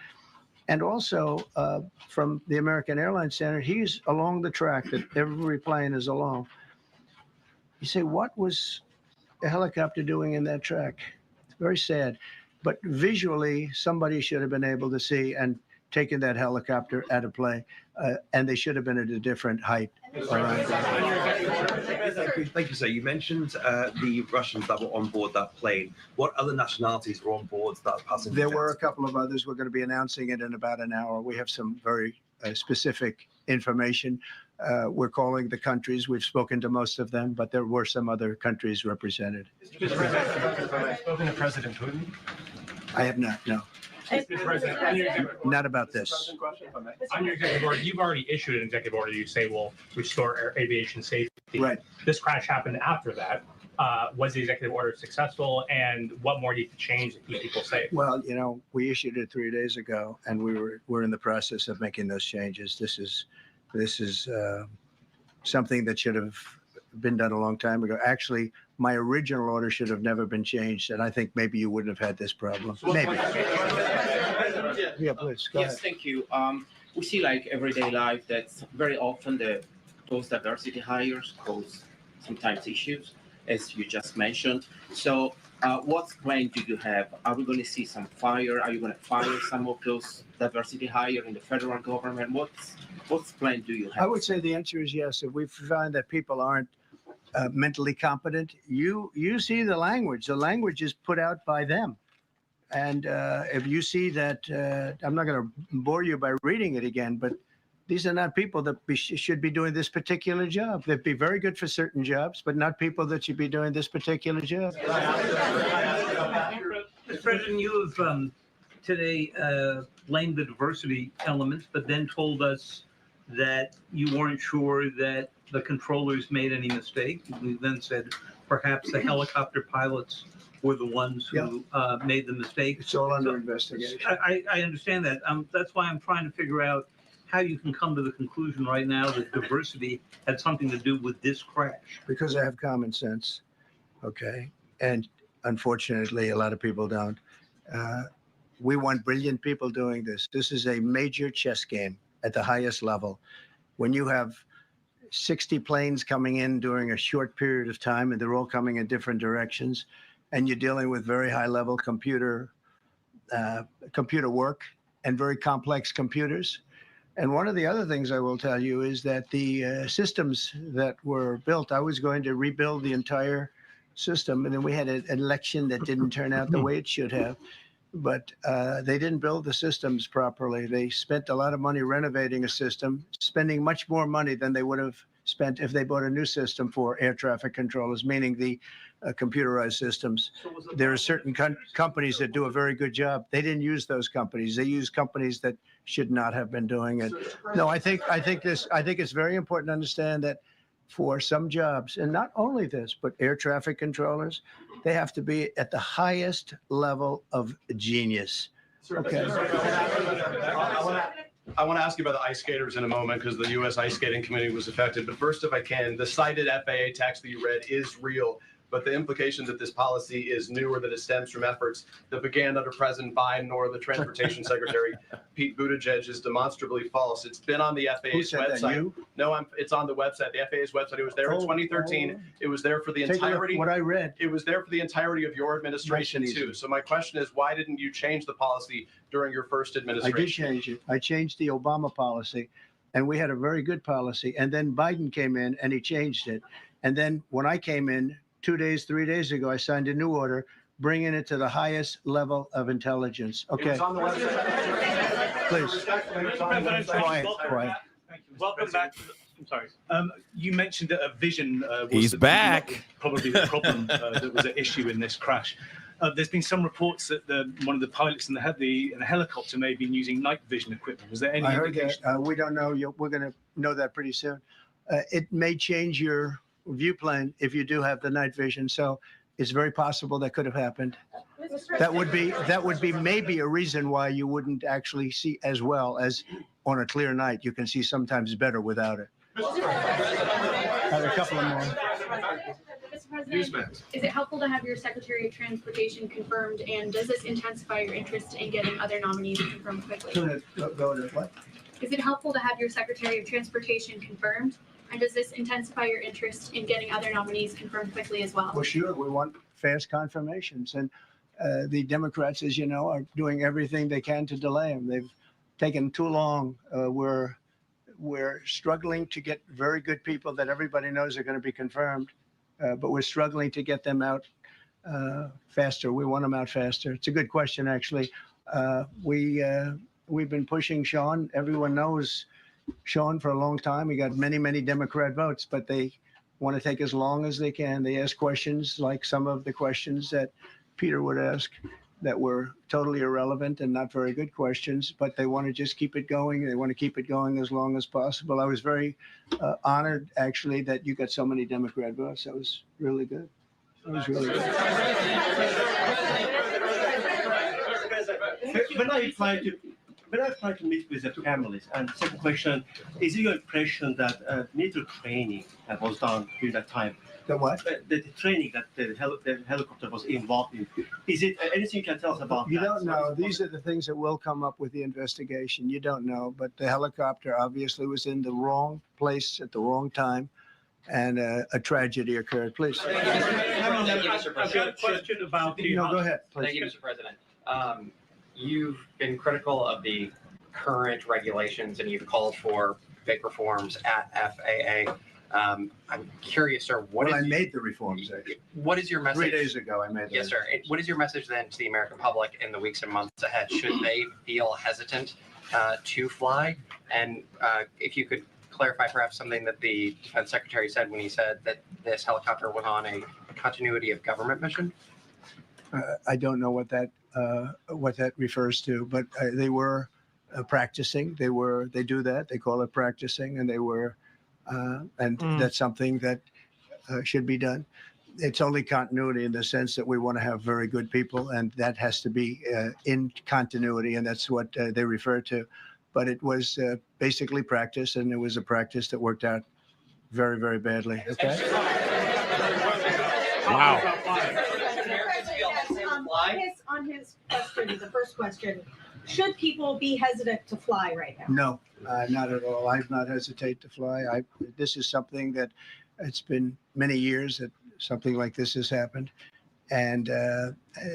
And also, from the American Airlines Center, he's along the track that every plane is along. You say, what was the helicopter doing in that track? It's very sad. But visually, somebody should have been able to see and taken that helicopter out of play, and they should have been at a different height. Thank you, sir. You mentioned the Russians that were on board that plane. What other nationalities were on board that passenger? There were a couple of others. We're going to be announcing it in about an hour. We have some very specific information. We're calling the countries. We've spoken to most of them, but there were some other countries represented. Mr. President, have you spoken to President Putin? I have not, no. Mr. President, not about this. on your executive order, you've already issued an executive order. You say will restore aviation safety. Right. This crash happened after that. Was the executive order successful, and what more needs to change to keep people safe? Well, we issued it 3 days ago, and we're in the process of making those changes. This is something that should have been done a long time ago. Actually, my original order should have never been changed, and I think maybe you wouldn't have had this problem. Maybe. Yeah, please. Go ahead. Yes, thank you. We see like everyday life that very often those diversity hires cause sometimes issues, as you just mentioned. So what plan do you have? Are we going to see some fire? Are you going to fire some of those diversity hire in the federal government? What's plan do you have? I would say the answer is yes. If we find that people aren't mentally competent, you see the language. The language is put out by them. And if you see that, I'm not going to bore you by reading it again, but these are not people that should be doing this particular job. They'd be very good for certain jobs, but not people that should be doing this particular job. Mr. President, you have today blamed the diversity elements, but then told us that you weren't sure that the controllers made any mistake. We then said perhaps the helicopter pilots were the ones who made the mistake. It's all under investigation. I understand that. That's why I'm trying to figure out how you can come to the conclusion right now that diversity had something to do with this crash. Because I have common sense, okay? And unfortunately, a lot of people don't. We want brilliant people doing this. This is a major chess game at the highest level. When you have 60 planes coming in during a short period of time, and they're all coming in different directions, and you're dealing with very high-level computer work and very complex computers. And one of the other things I will tell you is that the systems that were built, I was going to rebuild the entire system, and then we had an election that didn't turn out the way it should have. But they didn't build the systems properly. They spent a lot of money renovating a system, spending much more money than they would have spent if they bought a new system for air traffic controllers, meaning the computerized systems. There are certain companies that do a very good job. They didn't use those companies. They used companies that should not have been doing it. No, I think it's very important to understand that for some jobs, and not only this, but air traffic controllers, they have to be at the highest level of genius. Okay. I want to ask you about the ice skaters in a moment because the U.S. Ice Skating Committee was affected. But first, if I can, the cited FAA text that you read is real. But the implication that this policy is new or that it stems from efforts that began under President Biden or the Transportation Secretary Pete Buttigieg is demonstrably false. It's been on the FAA's website. That, you? No, it's on the website, the FAA's website. It was there in 2013. It was there for the entirety. What I read. It was there for the entirety of your administration too. So my question is, why didn't you change the policy during your first administration? I did change it. I changed the Obama policy, and we had a very good policy. And then Biden came in and he changed it. And then when I came in 3 days ago, I signed a new order, bringing it to the highest level of intelligence. Okay. It was on the website. Please. Quiet. Welcome back. I'm sorry. You mentioned that a vision was He's back. Probably the problem that was at issue in this crash. There's been some reports that one of the pilots in the helicopter may have been using night vision equipment. Was there any I heard indication? that. We don't know. We're going to know that pretty soon. It may change your view plan if you do have the night vision. So it's very possible that could have happened. That would be maybe a reason why you wouldn't actually see as well as on a clear night. You can see sometimes better without it. I have a couple of more. Mr. President, is it helpful to have your Secretary of Transportation confirmed, and does this intensify your interest in getting other nominees confirmed quickly? Go to what? Is it helpful to have your Secretary of Transportation confirmed, and does this intensify your interest in getting other nominees confirmed quickly as well? Well, sure. We want fast confirmations. And the Democrats, as you know, are doing everything they can to delay them. They've taken too long. We're struggling to get very good people that everybody knows are going to be confirmed, but we're struggling to get them out faster. We want them out faster. It's a good question, actually. We've been pushing Sean. Everyone knows Sean for a long time. He got many Democrat votes, but they want to take as long as they can. They ask questions like some of the questions that Peter would ask that were totally irrelevant and not very good questions, but they want to just keep it going. They want to keep it going as long as possible. I was very honored, actually, that you got so many Democrat votes. That was really good. That was really good. When I try to meet with the families, and second question, is it your impression that military training that was done during that time? The what? The training that the helicopter was involved in. Is it anything you can tell us about You that? don't know. These are the things that will come up with the investigation. You don't know, but the helicopter obviously was in the wrong place at the wrong time, and a tragedy occurred. Please. Thank you, Mr. President. I've got a question about the. No, go ahead. Please. Thank you, Mr. President. You've been critical of the current regulations and you've called for big reforms at FAA. I'm curious, sir, I made the reforms, actually. What is your message? 3 days ago, I made them. Yes, sir. What is your message then to the American public in the weeks and months ahead? Should they feel hesitant to fly? And if you could clarify perhaps something that the Defense Secretary said when he said that this helicopter was on a continuity of government mission? I don't know what that refers to, but they were practicing. They do that. They call it practicing, and they were, and that's something that should be done. It's only continuity in the sense that we want to have very good people, and that has to be in continuity, and that's what they refer to. But it was basically practice, and it was a practice that worked out very badly. Okay. Wow. On his question, the first question, should people be hesitant to fly right now? No, not at all. I've not hesitated to fly. This is something that it's been many years that something like this has happened, and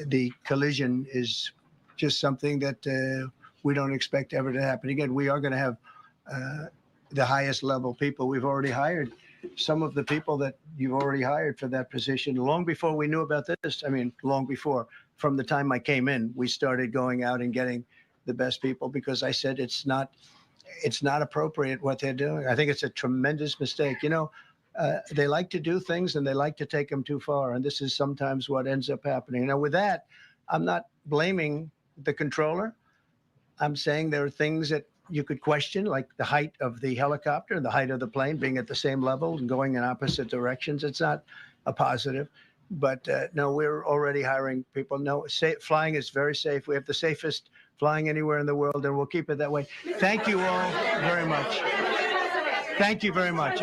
the collision is just something that we don't expect ever to happen again. We are going to have the highest level people. We've already hired some of the people that you've already hired for that position long before we knew about this. I mean, long before. From the time I came in, we started going out and getting the best people because I said it's not it's not appropriate what they're doing. I think it's a tremendous mistake. They like to do things and they like to take them too far. And this is sometimes what ends up happening. Now, with that, I'm not blaming the controller. I'm saying there are things that you could question, like the height of the helicopter and the height of the plane being at the same level and going in opposite directions. It's not a positive. But no, we're already hiring people. No, flying is very safe. We have the safest flying anywhere in the world, and we'll keep it that way. Thank you all very much. Thank you very much,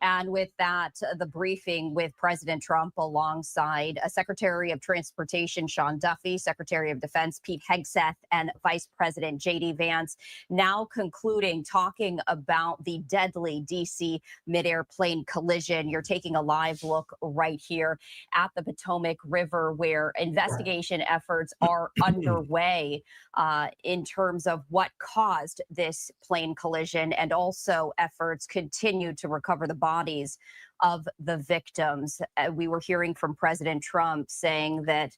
And with that, the briefing with President Trump alongside Secretary of Transportation Sean Duffy, Secretary of Defense Pete Hegseth, and Vice President J.D. Vance now concluding talking about the deadly D.C. mid-air plane collision. You're taking a live look right here at the Potomac River where investigation efforts are underway in terms of what caused this plane collision, and also efforts continue to recover the bodies of the victims. We were hearing from President Trump saying that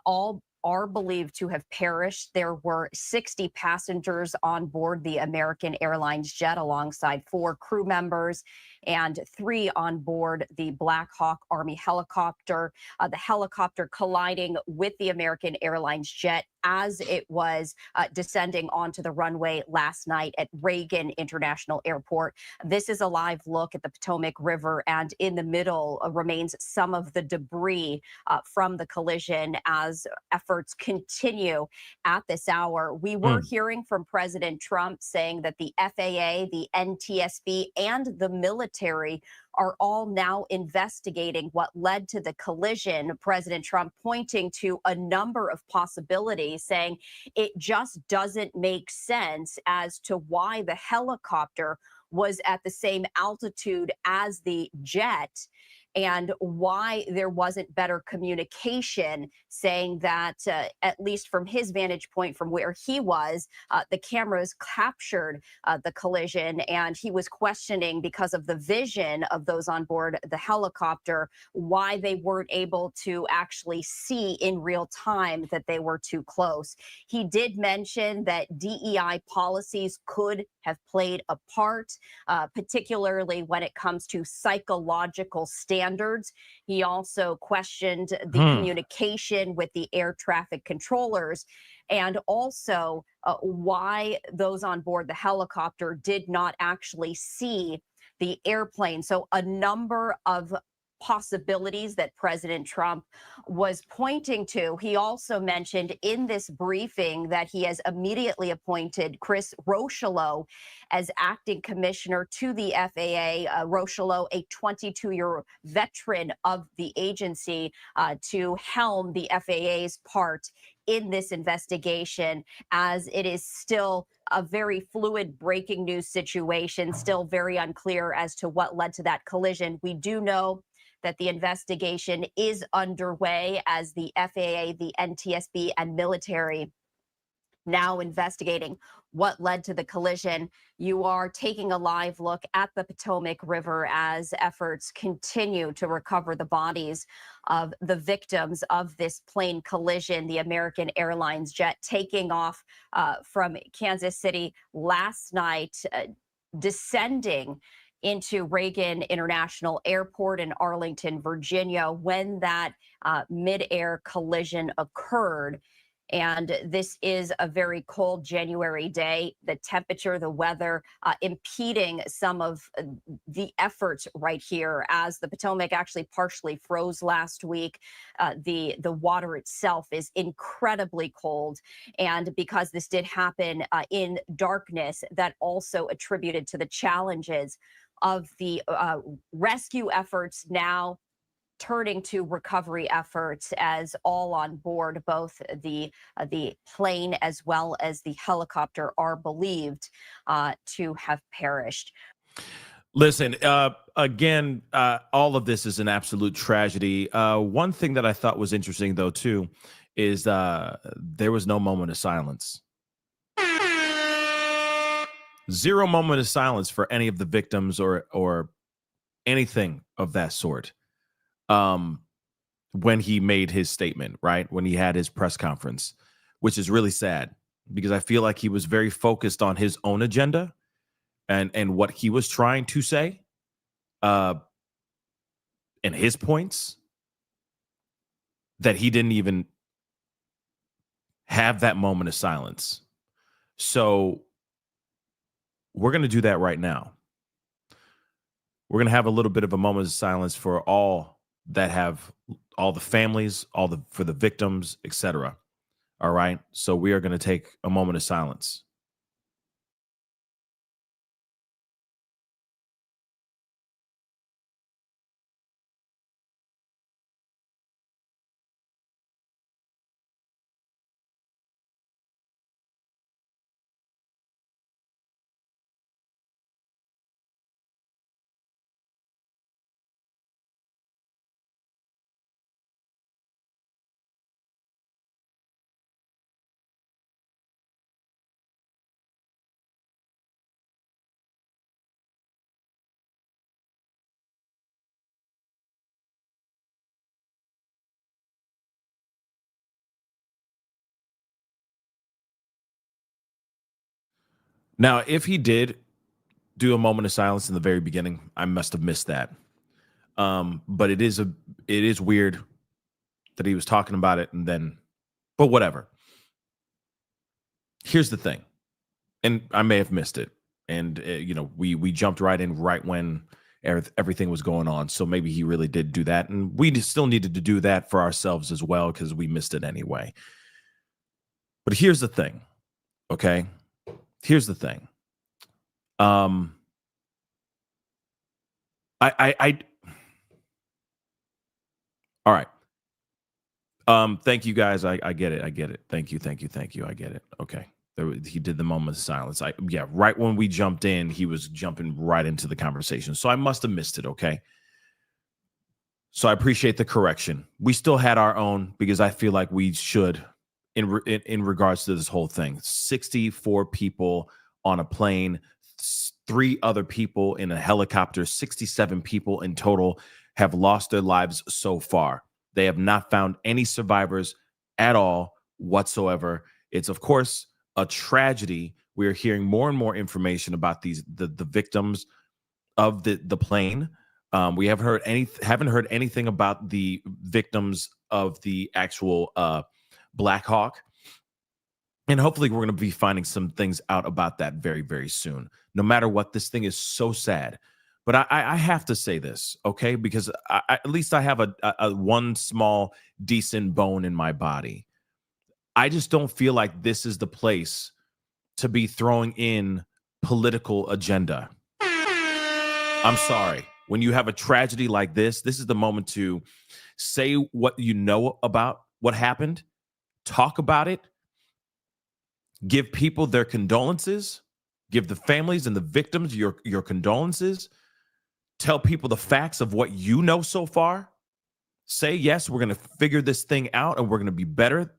all are believed to have perished. There were 60 passengers on board the American Airlines jet alongside 4 crew members and 3 on board the Black Hawk Army helicopter. The helicopter colliding with the American Airlines jet as it was descending onto the runway last night at Reagan International Airport. This is a live look at the Potomac River, and in the middle remains some of the debris from the collision as efforts continue at this hour. We were hearing from President Trump saying that the FAA, the NTSB, and the military are all now investigating what led to the collision. President Trump pointing to a number of possibilities, saying it just doesn't make sense as to why the helicopter was at the same altitude as the jet and why there wasn't better communication, saying that at least from his vantage point from where he was, the cameras captured the collision, and he was questioning, because of the vision of those on board the helicopter, why they weren't able to actually see in real time that they were too close. He did mention that DEI policies could have played a part, particularly when it comes to psychological standards. He also questioned the communication with the air traffic controllers, and also why those on board the helicopter did not actually see the airplane. So a number of possibilities that President Trump was pointing to. He also mentioned in this briefing that he has immediately appointed Chris Rocheleau as acting commissioner to the FAA. Rocheleau, a 22-year veteran of the agency, to helm the FAA's part in this investigation, as it is still a very fluid breaking news situation, still very unclear as to what led to that collision. We do know that the investigation is underway as the FAA, the NTSB, and military now investigating what led to the collision. You are taking a live look at the Potomac River as efforts continue to recover the bodies of the victims of this plane collision. The American Airlines jet taking off from Kansas City last night, descending into Reagan International Airport in Arlington, Virginia, when that mid-air collision occurred. And this is a very cold January day. The temperature, the weather impeding some of the efforts right here, as the Potomac actually partially froze last week. The water itself is incredibly cold. And because this did happen in darkness, that also attributed to the challenges of the rescue efforts now turning to recovery efforts, as all on board, both the plane as well as the helicopter, are believed to have perished. Listen, again, all of this is an absolute tragedy. One thing that I thought was interesting, though, too, is there was no moment of silence. 0 moment of silence for any of the victims or anything of that sort. when he made his statement, right? When he had his press conference, which is really sad because I feel like he was very focused on his own agenda and what he was trying to say, and his points, that he didn't even have that moment of silence. So we're going to do that right now. We're going to have a little bit of a moment of silence for all that have all the families, for the victims, etc. All right. So we are going to take a moment of silence. Now, if he did do a moment of silence in the very beginning, I must have missed that. But it is weird that he was talking about it and then, but whatever. Here's the thing, and I may have missed it, and we jumped right in right when everything was going on. So maybe he really did do that, and we still needed to do that for ourselves as well because we missed it anyway. But here's the thing, okay? Here's the thing. I all right. Thank you guys. I get it. I get it. Thank you. I get it. Okay. He did the moment of silence. Right when we jumped in, he was jumping right into the conversation. So I must have missed it. Okay. So I appreciate the correction. We still had our own because I feel like we should in regards to this whole thing. 64 people on a plane, 3 other people in a helicopter, 67 people in total have lost their lives so far. They have not found any survivors at all whatsoever. It's, of course, a tragedy. We are hearing more and more information about the victims of the plane. We haven't heard anything about the victims of the actual Black Hawk. And hopefully we're going to be finding some things out about that very, very soon. No matter what, this thing is so sad. But I have to say this, okay? Because at least I have a one small, decent bone in my body. I just don't feel like this is the place to be throwing in political agenda. I'm sorry. When you have a tragedy like this is the moment to say what you know about what happened, talk about it, give people their condolences, give the families and the victims your condolences. Tell people the facts of what you know so far. Say, yes, we're going to figure this thing out and we're going to be better.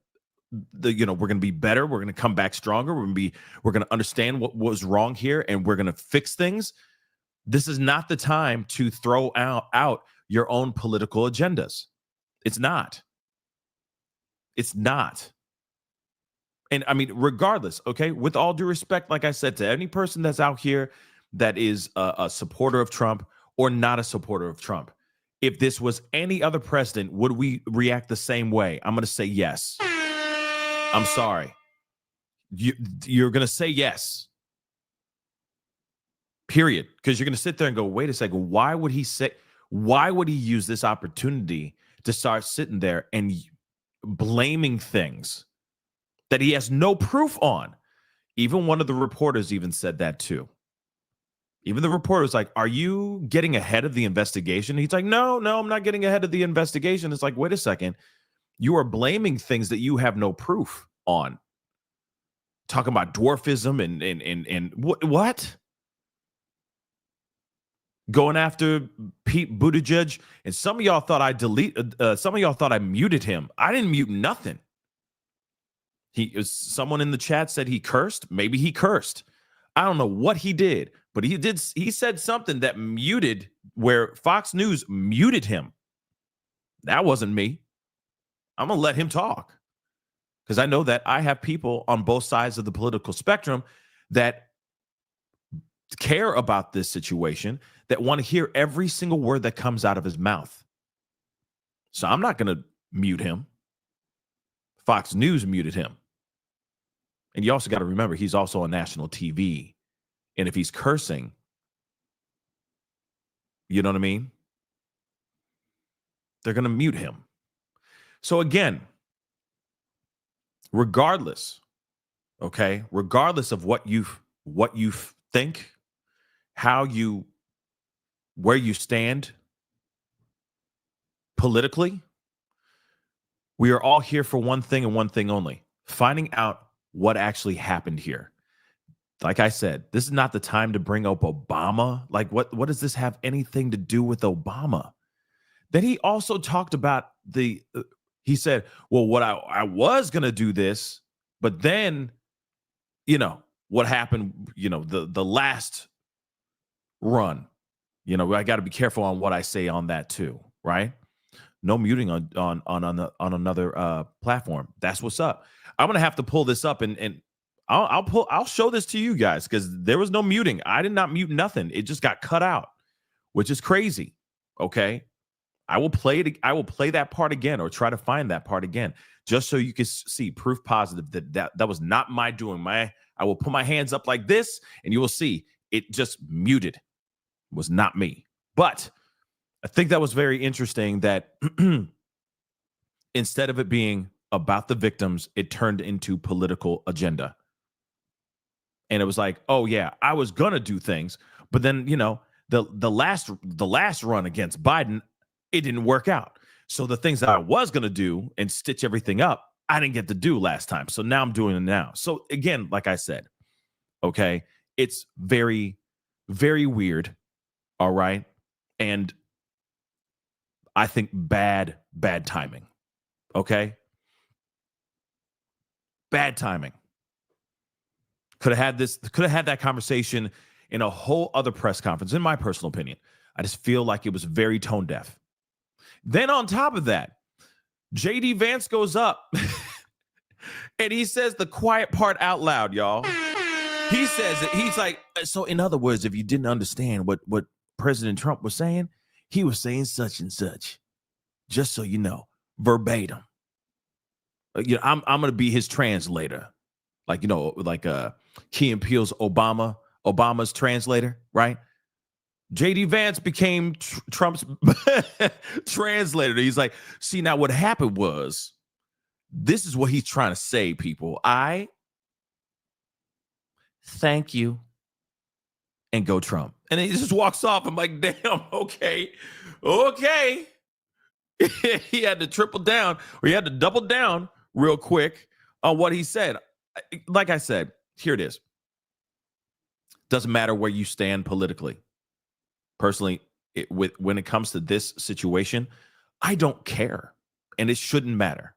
We're going to be better. We're going to come back stronger. We're going to understand what was wrong here and we're going to fix things. This is not the time to throw out your own political agendas. It's not. It's not. And I mean, regardless, okay, with all due respect, like I said, to any person that's out here that is a supporter of Trump or not a supporter of Trump, if this was any other president, would we react the same way? I'm going to say yes. I'm sorry. You're going to say yes. Period. Because you're going to sit there and go, wait a second, why would he use this opportunity to start sitting there and blaming things that he has no proof on? Even one of the reporters even said that too. Even the reporter was like, are you getting ahead of the investigation? He's like, no, I'm not getting ahead of the investigation. It's like, wait a second. You are blaming things that you have no proof on. Talking about dwarfism and what? Going after Pete Buttigieg. And some of y'all thought I muted him. I didn't mute nothing. Someone in the chat said he cursed. Maybe he cursed. I don't know what he did, but he said something that muted, where Fox News muted him. That wasn't me. I'm going to let him talk, because I know that I have people on both sides of the political spectrum that care about this situation, that want to hear every single word that comes out of his mouth. So I'm not going to mute him. Fox News muted him. And you also got to remember, he's also on national TV. And if he's cursing, you know what I mean? They're going to mute him. So again, regardless of what you think, where you stand politically, we are all here for one thing and one thing only: finding out what actually happened here. Like I said, this is not the time to bring up Obama. Like, what does this have anything to do with Obama? Then he also talked about he said, well, what I was going to do this, but then, what happened, the last run, I got to be careful on what I say on that too, right? No muting on another platform. That's what's up. I'm going to have to pull this up and I'll show this to you guys, because there was no muting. I did not mute nothing. It just got cut out, which is crazy. Okay. I will play that part again, or try to find that part again, just so you can see proof positive that was not my doing. I will put my hands up like this, and you will see it just muted. It was not me. But I think that was very interesting that instead of it being about the victims, it turned into political agenda. And it was like, oh yeah, I was gonna do things, but then the last run against Biden, it didn't work out. So the things that I was gonna do and stitch everything up, I didn't get to do last time. So now I'm doing it now. So again, like I said, okay, it's very, very weird. All right, and I think bad timing. Okay, bad timing. Could have had that conversation in a whole other press conference, in my personal opinion. I just feel like it was very tone deaf. Then on top of that, JD Vance goes up and he says the quiet part out loud, y'all. He says it. He's like, so in other words, if you didn't understand what President Trump was saying, he was saying such and such. Just so you know, verbatim. I'm going to be his translator. Like Key and Peele's Obama's translator, right? JD Vance became Trump's translator. He's like, see, now what happened was, this is what he's trying to say, people. I thank you, and go Trump. And then he just walks off. I'm like, damn, okay. He had to triple down, or he had to double down real quick on what he said. Like I said, here it is. Doesn't matter where you stand politically. Personally, when it comes to this situation, I don't care, and it shouldn't matter.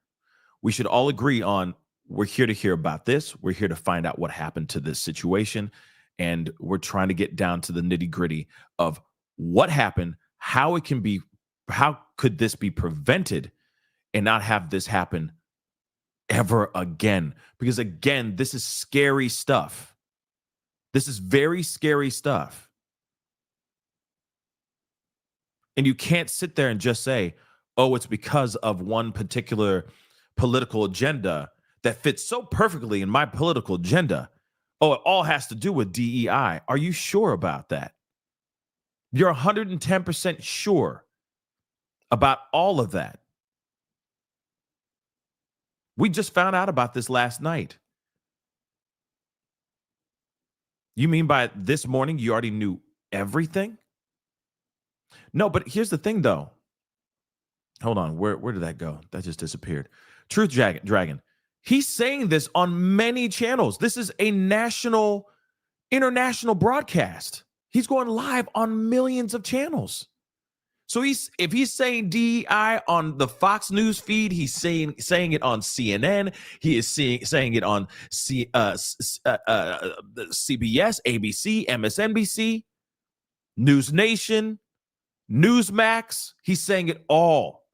We should all agree on, we're here to hear about this. We're here to find out what happened to this situation, and we're trying to get down to the nitty-gritty of what happened, how could this be prevented and not have this happen ever again? Because again, this is scary stuff. This is very scary stuff. And you can't sit there and just say, oh, it's because of one particular political agenda that fits so perfectly in my political agenda. Oh, it all has to do with DEI. Are you sure about that? You're 110% sure about all of that? We just found out about this last night. You mean by this morning you already knew everything? No, but here's the thing, though. Hold on. Where did that go? That just disappeared. Truth Dragon. He's saying this on many channels. This is a international broadcast. He's going live on millions of channels. So if he's saying DEI on the Fox News feed, he's saying it on CNN. He is saying it on CBS, ABC, MSNBC, News Nation, Newsmax. He's saying it all.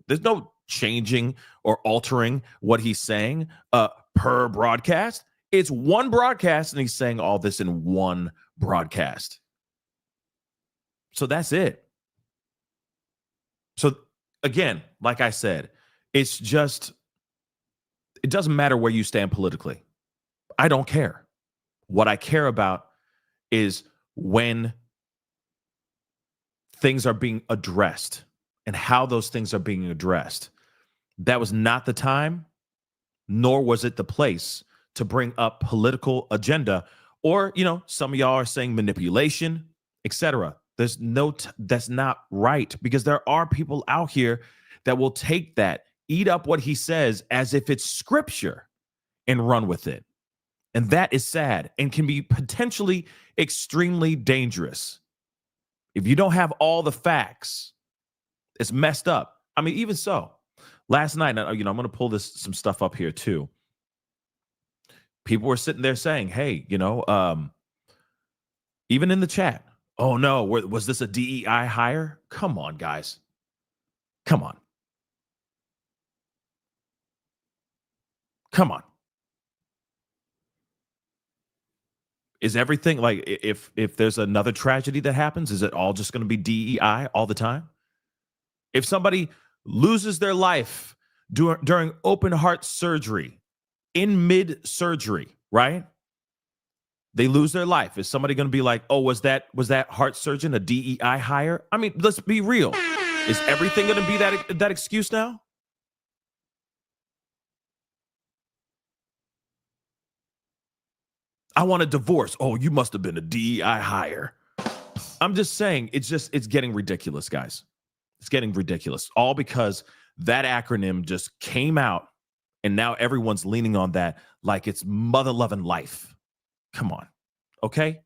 There's no changing or altering what he's saying per broadcast. It's one broadcast, and he's saying all this in one broadcast. So that's it. So again, like I said, it's just, it doesn't matter where you stand politically. I don't care. What I care about is when things are being addressed and how those things are being addressed. That was not the time, nor was it the place to bring up political agenda, or, some of y'all are saying manipulation, etc. There's that's not right, because there are people out here that will take that, eat up what he says as if it's scripture and run with it. And that is sad and can be potentially extremely dangerous. If you don't have all the facts, it's messed up. I mean, even so, last night, I'm going to pull some stuff up here too. People were sitting there saying, hey, even in the chat, oh no, was this a DEI hire? Come on, guys. Come on. Come on. Is everything like, if there's another tragedy that happens, is it all just going to be DEI all the time? If somebody loses their life during open heart surgery, in mid-surgery, right? They lose their life. Is somebody going to be like, oh, was that heart surgeon a DEI hire? I mean, let's be real. Is everything going to be that excuse now? I want a divorce. Oh, you must have been a DEI hire. I'm just saying, it's getting ridiculous, guys. It's getting ridiculous. All because that acronym just came out, and now everyone's leaning on that like it's mother-loving life. Come on. Okay?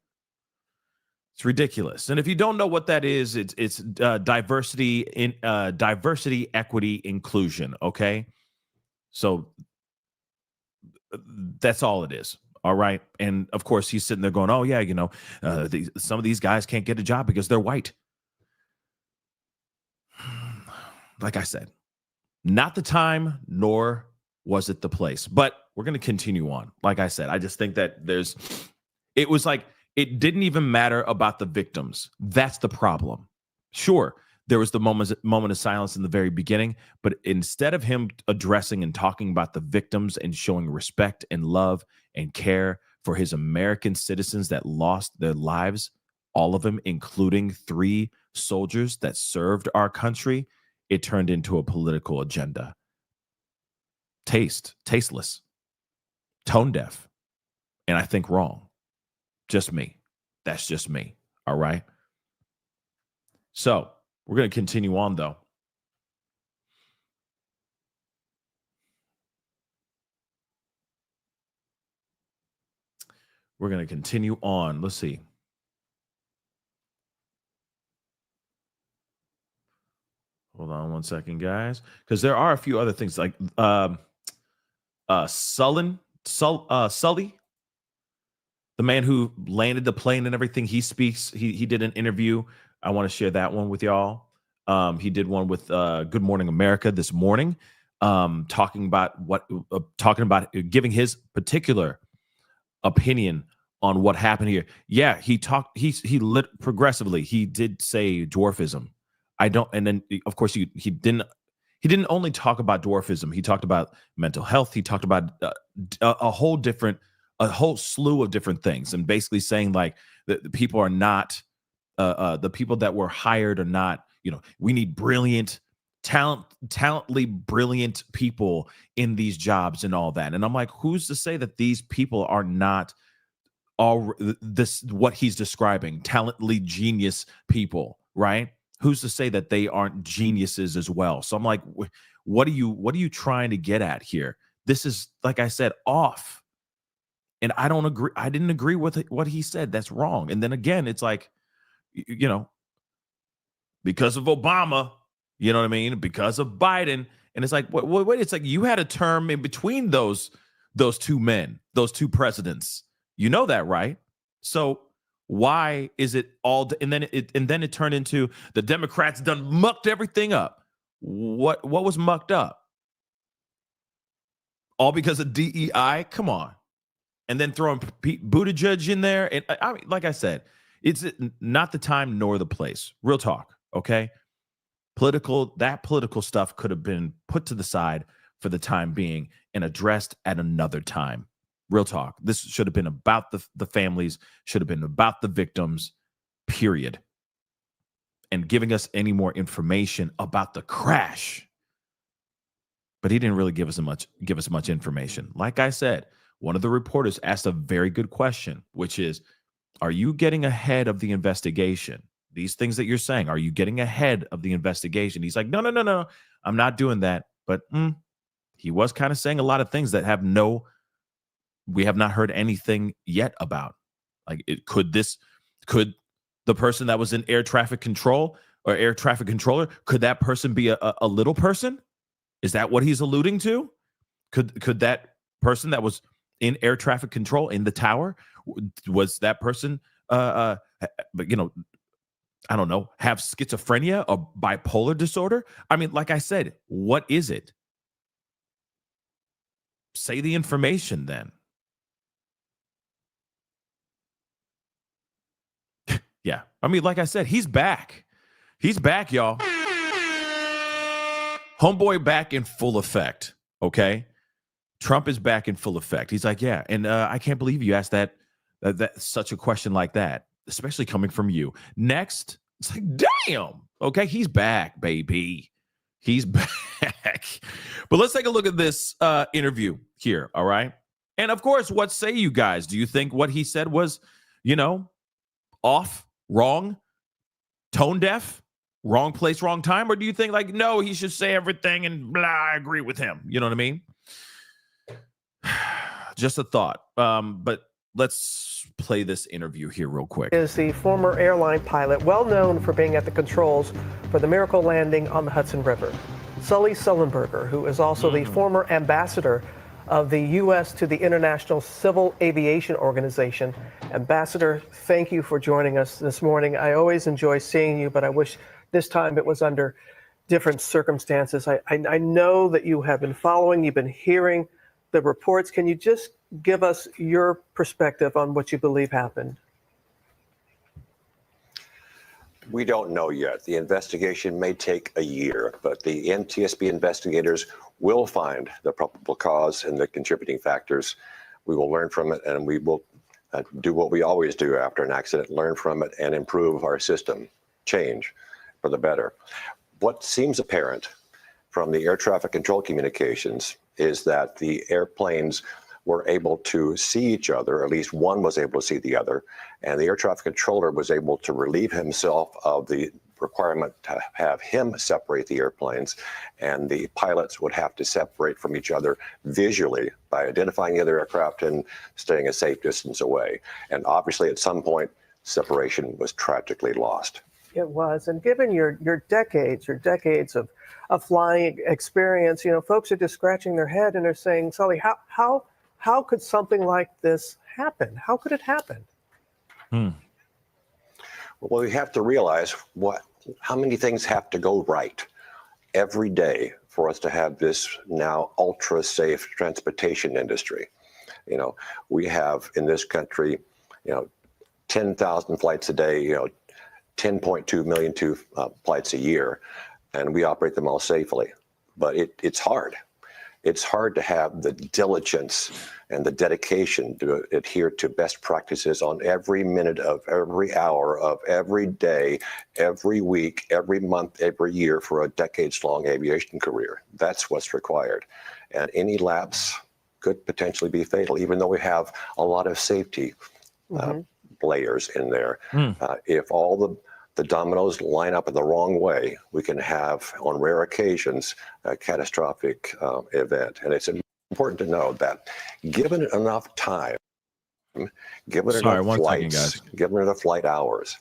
It's ridiculous. And if you don't know what that is, it's diversity, equity, inclusion. Okay? So that's all it is. All right. And of course, he's sitting there going, oh, yeah, some of these guys can't get a job because they're white. Like I said, not the time, nor was it the place. But we're going to continue on. Like I said, I just think that it was like, it didn't even matter about the victims. That's the problem. Sure, there was the moment of silence in the very beginning, but instead of him addressing and talking about the victims and showing respect and love and care for his American citizens that lost their lives, all of them, including 3 soldiers that served our country, it turned into a political agenda. Tasteless, tone deaf, and I think wrong. Just me. That's just me. All right. So we're going to continue on, though. We're going to continue on. Let's see. Hold on one second, guys, because there are a few other things like Sully, the man who landed the plane and everything. He speaks. He did an interview. I want to share that one with y'all. He did one with Good Morning America this morning, talking about giving his particular opinion on what happened here. Yeah, he lit progressively. He did say dwarfism. And then of course he didn't only talk about dwarfism. He talked about mental health. He talked about a whole slew of different things, and basically saying like the people are not the people that were hired are not. We need talently brilliant people in these jobs and all that. And I'm like, who's to say that these people are not all this? What he's describing, talently genius people, right? Who's to say that they aren't geniuses as well? So I'm like, what are you trying to get at here? This is, like I said, off. And I don't agree. I didn't agree with what he said. That's wrong. And then again, it's like, because of Obama, you know what I mean? Because of Biden. And it's like, wait, it's like you had a term in between those 2 men, those 2 presidents. You know that, right? So why is it all? And then it turned into the Democrats done mucked everything up. What was mucked up? All because of DEI? Come on. And then throwing Pete Buttigieg in there. And I mean, like I said, it's not the time nor the place. Real talk, okay? That political stuff could have been put to the side for the time being and addressed at another time. Real talk. This should have been about the families, should have been about the victims, period. And giving us any more information about the crash. But he didn't really give us much information. Like I said, one of the reporters asked a very good question, which is, are you getting ahead of the investigation? These things that you're saying, are you getting ahead of the investigation? He's like, no, I'm not doing that. But he was kind of saying a lot of things that we have not heard anything yet about. Like, could the person that was in air traffic control or air traffic controller, could that person be a little person? Is that what he's alluding to? Could that person that was in air traffic control in the tower, was that person, I don't know, have schizophrenia or bipolar disorder? I mean, like I said, what is it? Say the information then. Yeah. I mean, like I said, he's back. He's back, y'all. Homeboy back in full effect, okay? Trump is back in full effect. He's like, yeah, and I can't believe you asked that such a question like that, especially coming from you. Next, it's like, damn, okay, he's back, baby. He's back. But let's take a look at this interview here, all right? And of course, what say you guys? Do you think what he said was, off, wrong, tone deaf? Wrong place, wrong time? Or do you think like, no, he should say everything and blah, I agree with him? You know what I mean? Just a thought. But let's play this interview here real quick. Is the former airline pilot, well known for being at the controls for the miracle landing on the Hudson River. Sully Sullenberger, who is also the former ambassador of the U.S. to the International Civil Aviation Organization. Ambassador, thank you for joining us this morning. I always enjoy seeing you, but I wish this time it was under different circumstances. I know that you have been following, you've been hearing the reports. Can you just give us your perspective on what you believe happened? We don't know yet. The investigation may take a year, but the NTSB investigators will find the probable cause and the contributing factors. We will learn from it, and we will do what we always do after an accident, learn from it and improve our system, change for the better. What seems apparent from the air traffic control communications is that the airplanes were able to see each other, at least one was able to see the other, and the air traffic controller was able to relieve himself of the requirement to have him separate the airplanes, and the pilots would have to separate from each other visually by identifying the other aircraft and staying a safe distance away. And obviously at some point, separation was tragically lost. It was, and given your decades of flying experience, folks are just scratching their head and they're saying, Sully, how could something like this happen? How could it happen? Well, we have to realize how many things have to go right every day for us to have this now ultra safe transportation industry. We have in this country, 10,000 flights a day, 10.2 million flights a year, and we operate them all safely. But it's hard. It's hard to have the diligence and the dedication to adhere to best practices on every minute of every hour of every day, every week, every month, every year for a decades-long aviation career. That's what's required. And any lapse could potentially be fatal, even though we have a lot of safety layers in there. If all the dominoes line up in the wrong way, we can have, on rare occasions, a catastrophic event. And it's important to know that given enough time, given enough flights, given enough flight hours,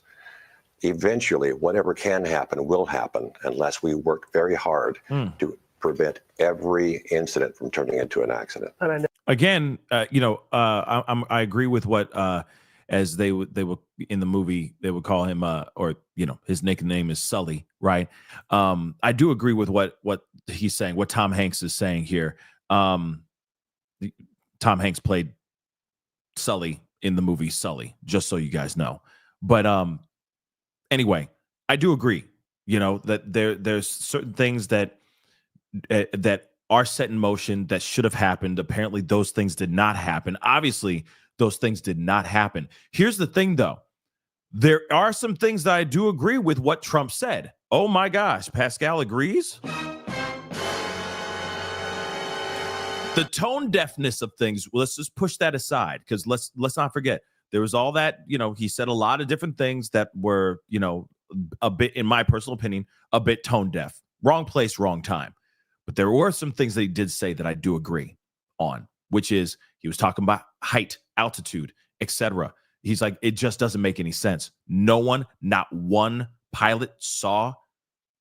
eventually whatever can happen will happen unless we work very hard to prevent every incident from turning into an accident. Again, I agree with what as they would in the movie, they would call him, or, you know, his nickname is Sully, right? I do agree with what he's saying, what Tom Hanks is saying here. Tom Hanks played Sully in the movie Sully, just so you guys know. But anyway, I do agree, you know, that there's certain things that are set in motion that should have happened. Apparently, those things did not happen. Obviously, those things did not happen. Here's the thing, though. There are some things that I do agree with what Trump said. Oh my gosh, Pascal agrees? The tone deafness of things, let's just push that aside, because let's not forget, there was all that, you know, he said a lot of different things that were, you know, a bit, in my personal opinion, a bit tone deaf. Wrong place, wrong time. But there were some things that he did say that I do agree on, which is he was talking about height, altitude, etc. He's like, it just doesn't make any sense. No one, not one pilot saw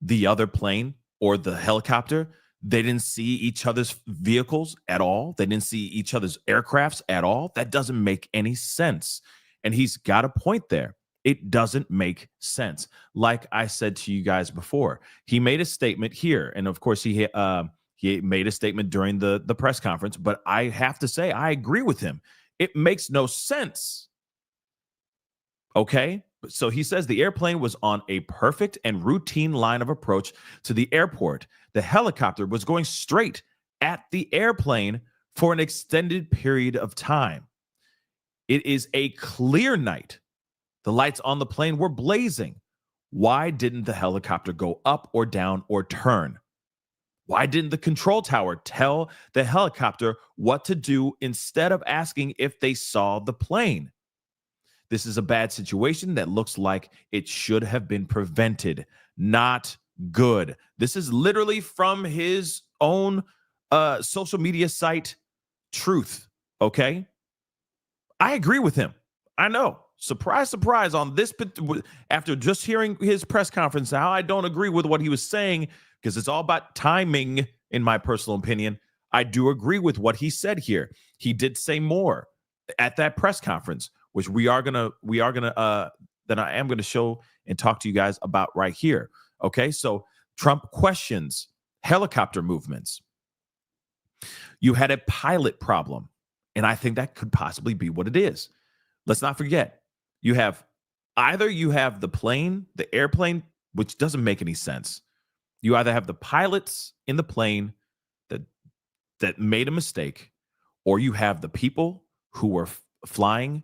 the other plane or the helicopter. They didn't see each other's vehicles at all. They didn't see each other's aircrafts at all. That doesn't make any sense. And he's got a point there. It doesn't make sense. Like I said to you guys before, he made a statement here. And of course, he made a statement during the press conference. But I have to say, I agree with him. It makes no sense. Okay? So he says the airplane was on a perfect and routine line of approach to the airport. The helicopter was going straight at the airplane for an extended period of time. It is a clear night. The lights on the plane were blazing. Why didn't the helicopter go up or down or turn? Why didn't the control tower tell the helicopter what to do instead of asking if they saw the plane? This is a bad situation that looks like it should have been prevented. Not good. This is literally from his own social media site, Truth. Okay? I agree with him. I know. Surprise, surprise on this. After just hearing his press conference, how I don't agree with what he was saying, because it's all about timing, in my personal opinion. I do agree with what he said here. He did say more at that press conference, which that I am gonna show and talk to you guys about right here. Okay, so Trump questions helicopter movements. You had a pilot problem, and I think that could possibly be what it is. Let's not forget, you have the plane, the airplane, which doesn't make any sense. You either have the pilots in the plane that made a mistake, or you have the people who were flying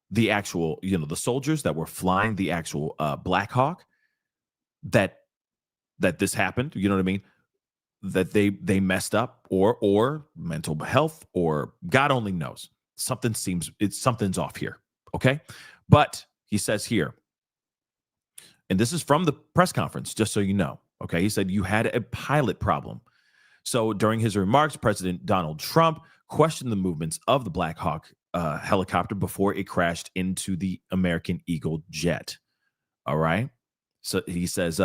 the actual, you know, the soldiers that were flying the actual Black Hawk, that this happened, you know what I mean? That they messed up, or mental health, or God only knows. Something's off here. Okay. But he says here, and this is from the press conference, just so you know. Okay. He said you had a pilot problem. So during his remarks, President Donald Trump questioned the movements of the Black Hawk helicopter before it crashed into the American Eagle jet. All right. So he says,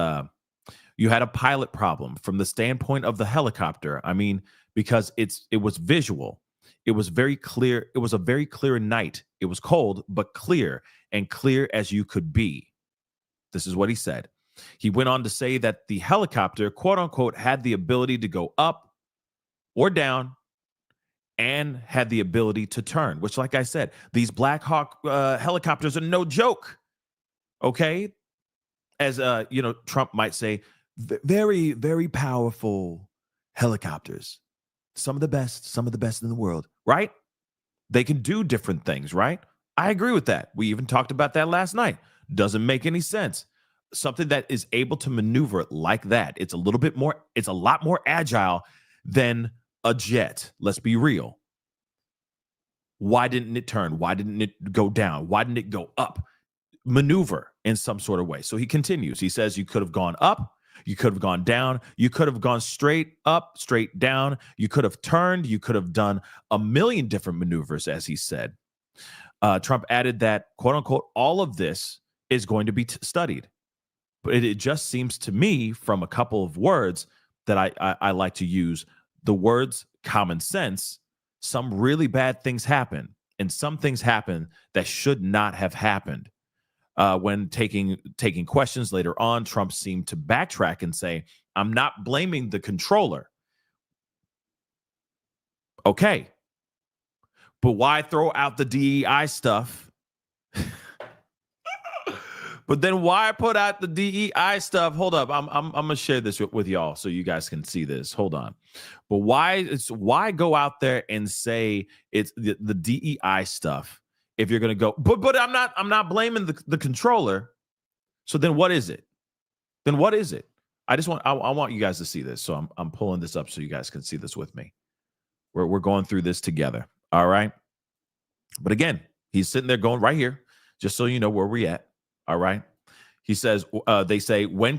you had a pilot problem from the standpoint of the helicopter. I mean, because it was visual. It was very clear. It was a very clear night. It was cold, but clear, and clear as you could be. This is what he said. He went on to say that the helicopter, quote unquote, had the ability to go up or down and had the ability to turn, which, like I said, these Black Hawk helicopters are no joke. Okay. As, Trump might say, very, very powerful helicopters. Some of the best in the world, right? They can do different things, right? I agree with that. We even talked about that last night. Doesn't make any sense. Something that is able to maneuver like that, it's a lot more agile than a jet. Let's be real. Why didn't it turn? Why didn't it go down? Why didn't it go up? Maneuver in some sort of way. So he continues. He says you could have gone up. You could have gone down. You could have gone straight up, straight down. You could have turned. You could have done a million different maneuvers, as he said. Trump added that, quote unquote, all of this is going to be studied. But it just seems to me, from a couple of words that I like to use, the words common sense, some really bad things happen. and some things happen that should not have happened. When taking questions later on, Trump seemed to backtrack and say, I'm not blaming the controller. Okay. But why throw out the DEI stuff? But then why put out the DEI stuff? Hold up. I'm going to share this with y'all so you guys can see this. Hold on. But why go out there and say it's the DEI stuff if you're going to go, but I'm not blaming the controller. So then what is it? Then what is it? I want you guys to see this. So I'm pulling this up so you guys can see this with me. We're going through this together. All right. But again, he's sitting there going right here, just so you know where we're at. All right. He says, they say when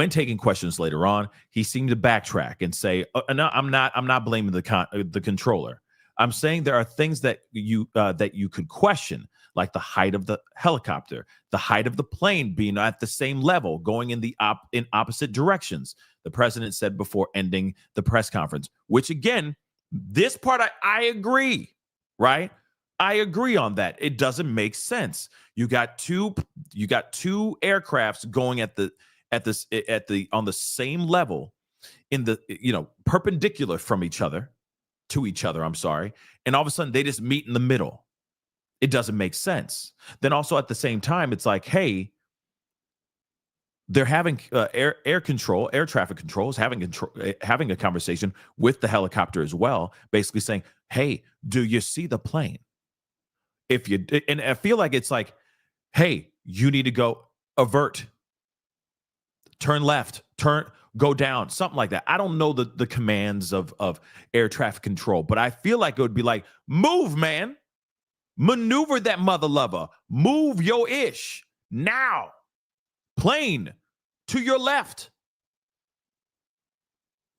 taking questions later on, he seemed to backtrack and say, no, I'm not blaming the controller. I'm saying there are things that you could question, like the height of the helicopter, the height of the plane being at the same level, going in in opposite directions. The president said before ending the press conference, which again, this part I agree, right? I agree on that. It doesn't make sense. You got two aircrafts going on the same level in the perpendicular from each other to each other. I'm sorry, and all of a sudden they just meet in the middle. It doesn't make sense. Then also at the same time, it's like, hey, they're having air traffic controls having a conversation with the helicopter as well, basically saying, hey, do you see the plane? And I feel like it's like, hey, you need to go avert, turn left, go down, something like that. I don't know the commands of air traffic control, but I feel like it would be like, move, man, maneuver that mother lover, move your ish now, plane to your left,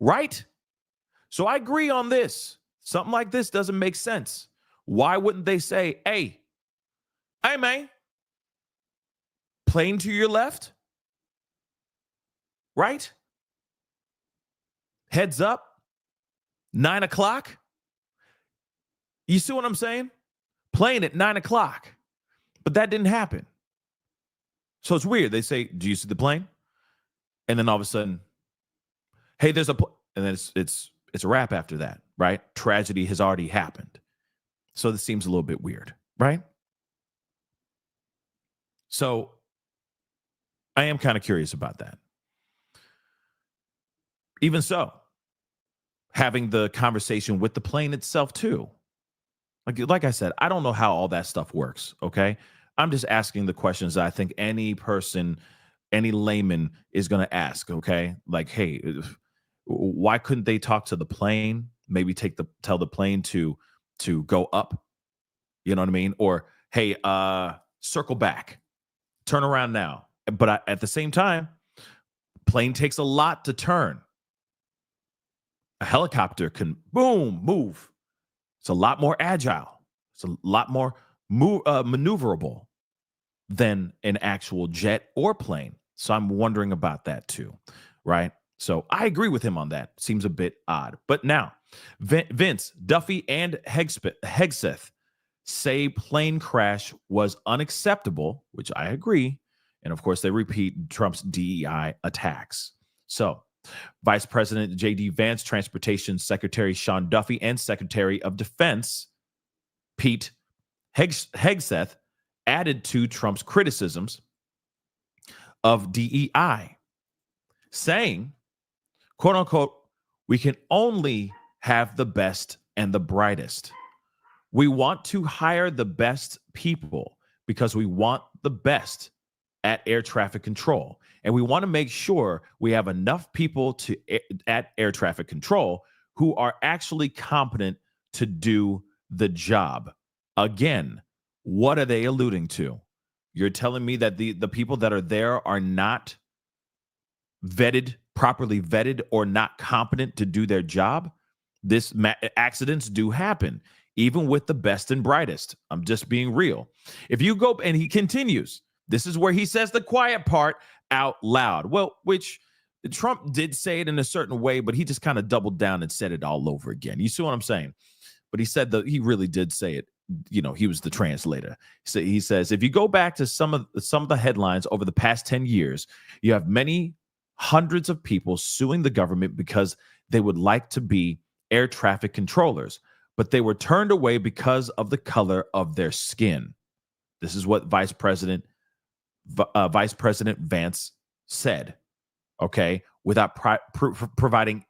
right? So I agree on this. Something like this doesn't make sense. Why wouldn't they say, hey, man, plane to your left, right? Heads up, 9 o'clock. You see what I'm saying? Plane at 9 o'clock. But that didn't happen. So it's weird. They say, do you see the plane? And then all of a sudden, hey, there's a and then it's a wrap after that, right? Tragedy has already happened. So this seems a little bit weird, right? So I am kind of curious about that. Even so, having the conversation with the plane itself too. Like I said, I don't know how all that stuff works, okay? I'm just asking the questions that I think any person, any layman is going to ask, okay? Like, hey, why couldn't they talk to the plane? Maybe tell the plane to go up. You know what I mean? Or, hey, circle back, turn around now. But at the same time, plane takes a lot to turn. A helicopter can, boom, move. It's a lot more agile. It's a lot more maneuverable than an actual jet or plane. So I'm wondering about that too, right? So I agree with him on that. Seems a bit odd. But now, Vince, Duffy, and Hegseth say plane crash was unacceptable, which I agree. And of course, they repeat Trump's DEI attacks. So Vice President J.D. Vance, Transportation Secretary Sean Duffy, and Secretary of Defense Pete Hegseth added to Trump's criticisms of DEI, saying, quote unquote, we can only have the best and the brightest. We want to hire the best people because we want the best at air traffic control. And we want to make sure we have enough people at air traffic control who are actually competent to do the job. Again, what are they alluding to? You're telling me that the people that are there are not properly vetted, or not competent to do their job? Accidents do happen, even with the best and brightest. I'm just being real. If you go, and he continues, this is where he says the quiet part out loud. Well, which Trump did say it in a certain way, but he just kind of doubled down and said it all over again. You see what I'm saying? but he said he really did say it. You know, he was the translator. So he says, if you go back to some of the headlines over the past 10 years, you have many hundreds of people suing the government because they would like to be air traffic controllers, but they were turned away because of the color of their skin. This is what Vice President Vance said, okay, without providing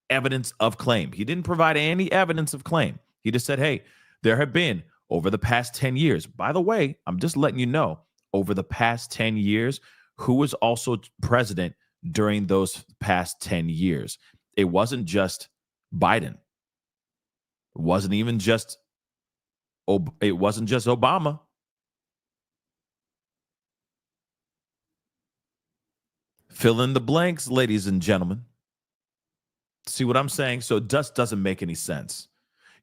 evidence of claim. He didn't provide any evidence of claim. He just said, hey, there have been over the past 10 years. By the way, I'm just letting you know, over the past 10 years, who was also president during those past 10 years. It wasn't just Biden. It wasn't even just Obama. Fill in the blanks, ladies and gentlemen. See what I'm saying? So it just doesn't make any sense.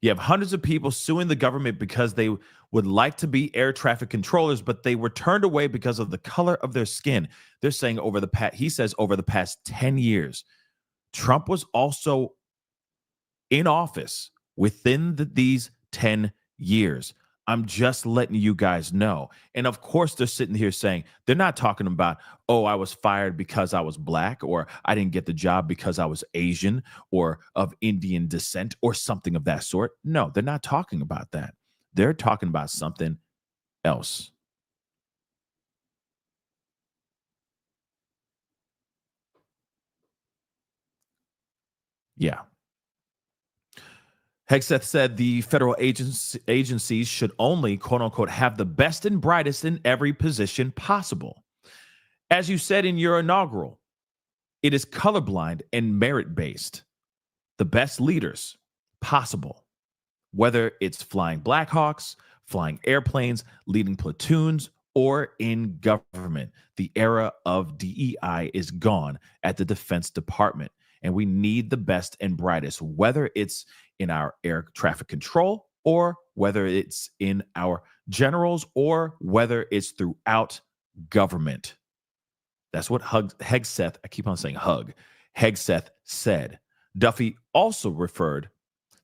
You have hundreds of people suing the government because they would like to be air traffic controllers, but they were turned away because of the color of their skin. They're saying over the past 10 years. Trump was also in office within these 10 years. I'm just letting you guys know. And of course, they're sitting here saying, they're not talking about, oh, I was fired because I was black, or I didn't get the job because I was Asian or of Indian descent or something of that sort. No, they're not talking about that. They're talking about something else. Yeah. Hegseth said the federal agencies should only, quote unquote, have the best and brightest in every position possible. As you said in your inaugural, it is colorblind and merit-based. The best leaders possible, whether it's flying Blackhawks, flying airplanes, leading platoons, or in government. The era of DEI is gone at the Defense Department, and we need the best and brightest, whether it's in our air traffic control, or whether it's in our generals, or whether it's throughout government. That's what Hegseth, I keep on saying Hegseth said. Duffy also referred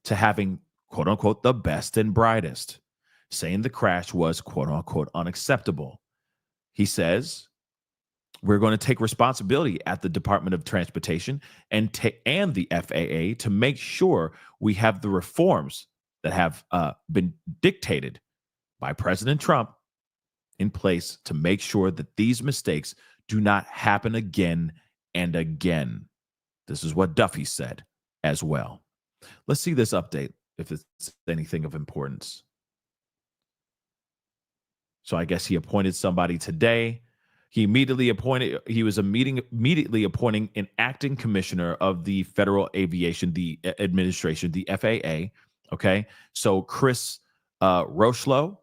to having, quote unquote, the best and brightest, saying the crash was, quote unquote, unacceptable. He says, we're going to take responsibility at the Department of Transportation and the FAA to make sure we have the reforms that have been dictated by President Trump in place to make sure that these mistakes do not happen again and again. This is what Duffy said as well. Let's see this update, if it's anything of importance. So I guess he appointed somebody today. He was immediately appointing an acting commissioner of the Federal Aviation Administration, the FAA. Okay. So Chris Rocheleau,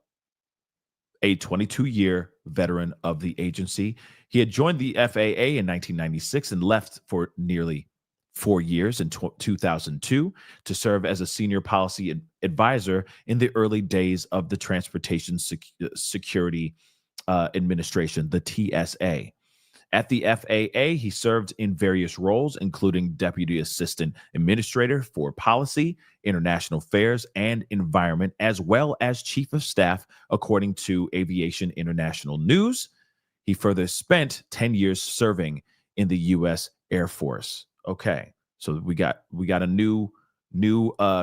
a 22-year veteran of the agency. He had joined the FAA in 1996 and left for nearly 4 years in 2002 to serve as a senior policy advisor in the early days of the Transportation Security Administration, the TSA. At the FAA, he served in various roles, including Deputy Assistant Administrator for Policy, International Affairs, and Environment, as well as Chief of Staff, according to Aviation International News. He further spent 10 years serving in the U.S. Air Force. Okay, so we got a new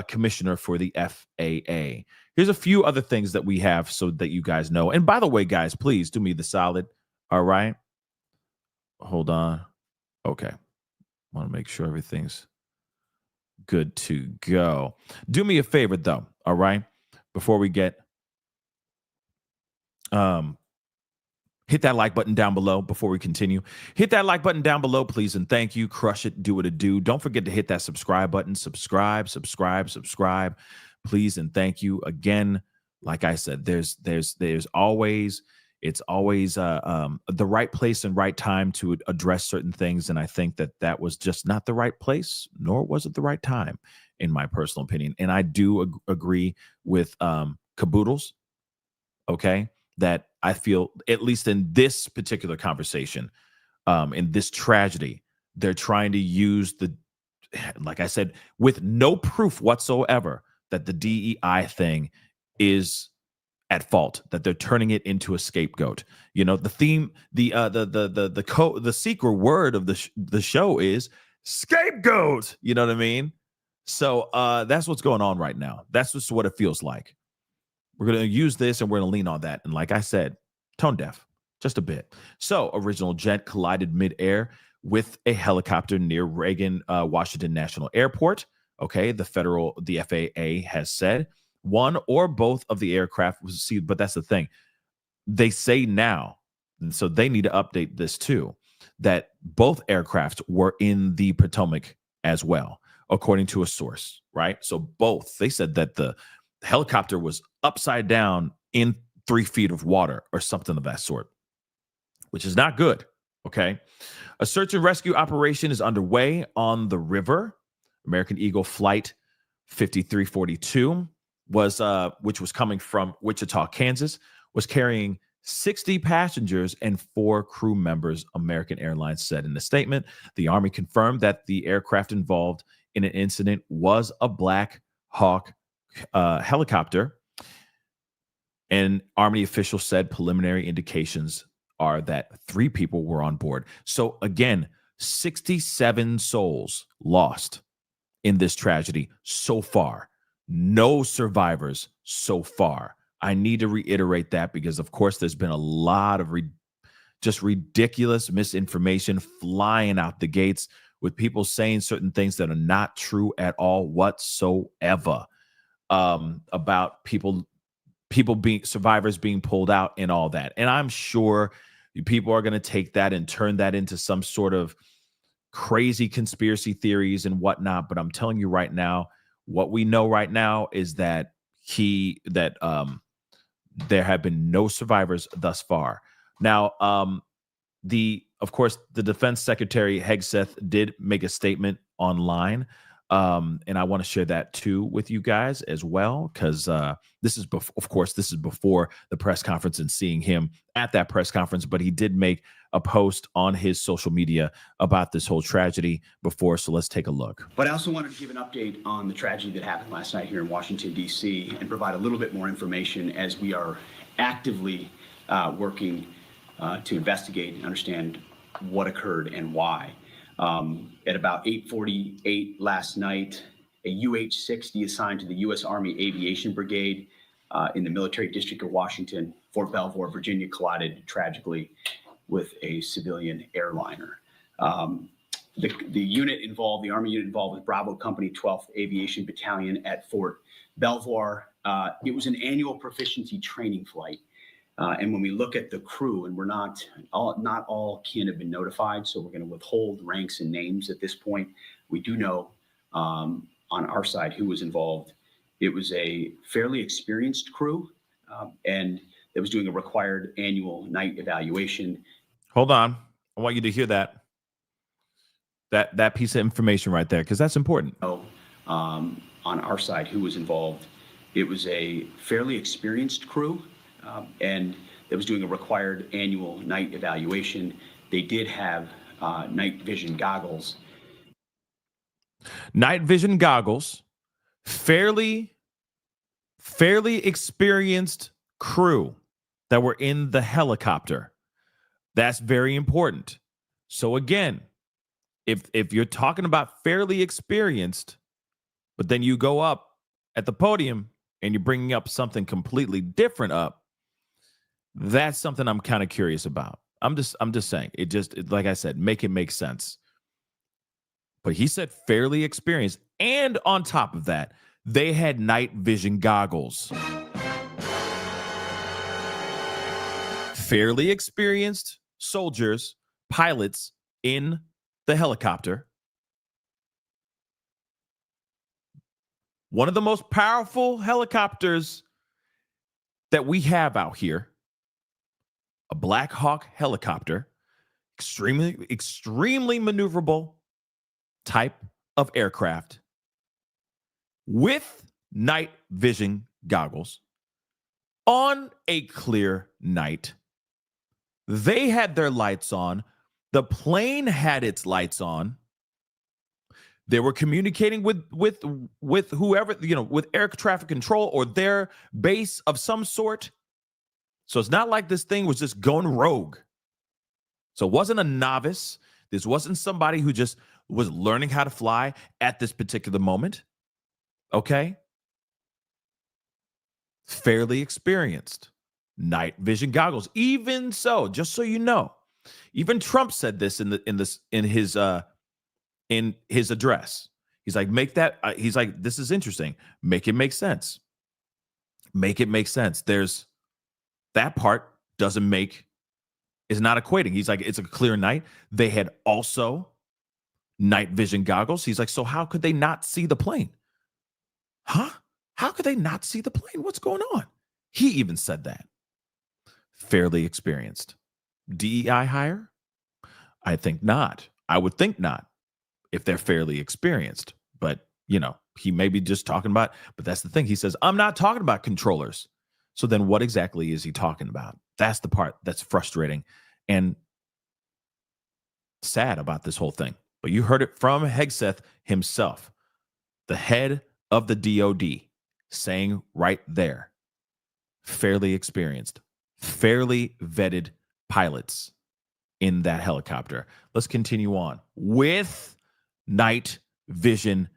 commissioner for the FAA. Here's a few other things that we have so that you guys know. And by the way, guys, please do me the solid. All right. Hold on. Okay. Want to make sure everything's good to go. Do me a favor, though. All right. Before we get hit that like button down below before we continue. Hit that like button down below, please, and thank you. Crush it. Do what it do. Don't forget to hit that subscribe button. Subscribe, please, and thank you again. Like I said, there's always the right place and right time to address certain things, and I think that was just not the right place, nor was it the right time, in my personal opinion. And I do agree with Caboodles. Okay. That I feel, at least in this particular conversation, in this tragedy, they're trying to use like I said, with no proof whatsoever, that the DEI thing is at fault, that they're turning it into a scapegoat. You know, the theme, the secret word of the show is scapegoat. You know what I mean? So that's what's going on right now. That's just what it feels like. We're going to use this and we're going to lean on that. And like I said, tone deaf, just a bit. So original jet collided midair with a helicopter near Reagan Washington National Airport. Okay, the FAA has said one or both of the aircraft was seized, but that's the thing. They say now, and so they need to update this too, that both aircraft were in the Potomac as well, according to a source, right? So both, they said that the helicopter was upside down in 3 feet of water or something of that sort, which is not good, okay? A search and rescue operation is underway on the river. American Eagle Flight 5342 was, which was coming from Wichita, Kansas, was carrying 60 passengers and 4 crew members, American Airlines said in a statement. The Army confirmed that the aircraft involved in an incident was a Black Hawk helicopter. And Army officials said preliminary indications are that 3 people were on board. So again, 67 souls lost in this tragedy so far. No survivors so far. I need to reiterate that because, of course, there's been a lot of just ridiculous misinformation flying out the gates with people saying certain things that are not true at all whatsoever, about people being survivors being pulled out and all that. And I'm sure people are going to take that and turn that into some sort of crazy conspiracy theories and whatnot. But I'm telling you right now, what we know right now is that there have been no survivors thus far. Now, of course, the Defense Secretary Hegseth did make a statement online. And I want to share that too with you guys as well, because this is before the press conference and seeing him at that press conference. But he did make a post on his social media about this whole tragedy before. So let's take a look. But I also wanted to give an update on the tragedy that happened last night here in Washington, D.C., and provide a little bit more information as we are actively working to investigate and understand what occurred and why. At about 8:48 last night, a UH-60 assigned to the U.S. Army Aviation Brigade in the Military District of Washington, Fort Belvoir, Virginia, collided tragically with a civilian airliner. The unit involved, the Army unit involved with Bravo Company 12th Aviation Battalion at Fort Belvoir. It was an annual proficiency training flight. And when we look at the crew, and not all kin have been notified, so we're going to withhold ranks and names at this point. We do know on our side who was involved. It was a fairly experienced crew, and that was doing a required annual night evaluation. Hold on. I want you to hear that piece of information right there, because that's important. On our side who was involved. It was a fairly experienced crew. And that was doing a required annual night evaluation. They did have night vision goggles. Night vision goggles, fairly experienced crew that were in the helicopter. That's very important. So again, if you're talking about fairly experienced, but then you go up at the podium and you're bringing up something completely different up, that's something I'm kind of curious about. I'm just saying, like I said, make it make sense. But he said fairly experienced, and on top of that, they had night vision goggles. Fairly experienced soldiers, pilots in the helicopter. One of the most powerful helicopters that we have out here. A Black Hawk helicopter, extremely maneuverable type of aircraft with night vision goggles on a clear night. They had their lights on. The plane had its lights on. They were communicating with whoever, with air traffic control or their base of some sort. So it's not like this thing was just going rogue. So it wasn't a novice. This wasn't somebody who just was learning how to fly at this particular moment. Okay? Fairly experienced. Night vision goggles. Even so, just so you know, even Trump said this in his address. He's like, this is interesting. Make it make sense. Make it make sense. There's that part is not equating. He's like, it's a clear night. They had also night vision goggles. He's like, so how could they not see the plane? Huh? How could they not see the plane? What's going on? He even said that. Fairly experienced. DEI hire? I think not. I would think not if they're fairly experienced. But, he may be just talking about, but that's the thing. He says, I'm not talking about controllers. So then what exactly is he talking about? That's the part that's frustrating and sad about this whole thing. But you heard it from Hegseth himself, the head of the DOD, saying right there, fairly experienced, fairly vetted pilots in that helicopter. Let's continue on with night vision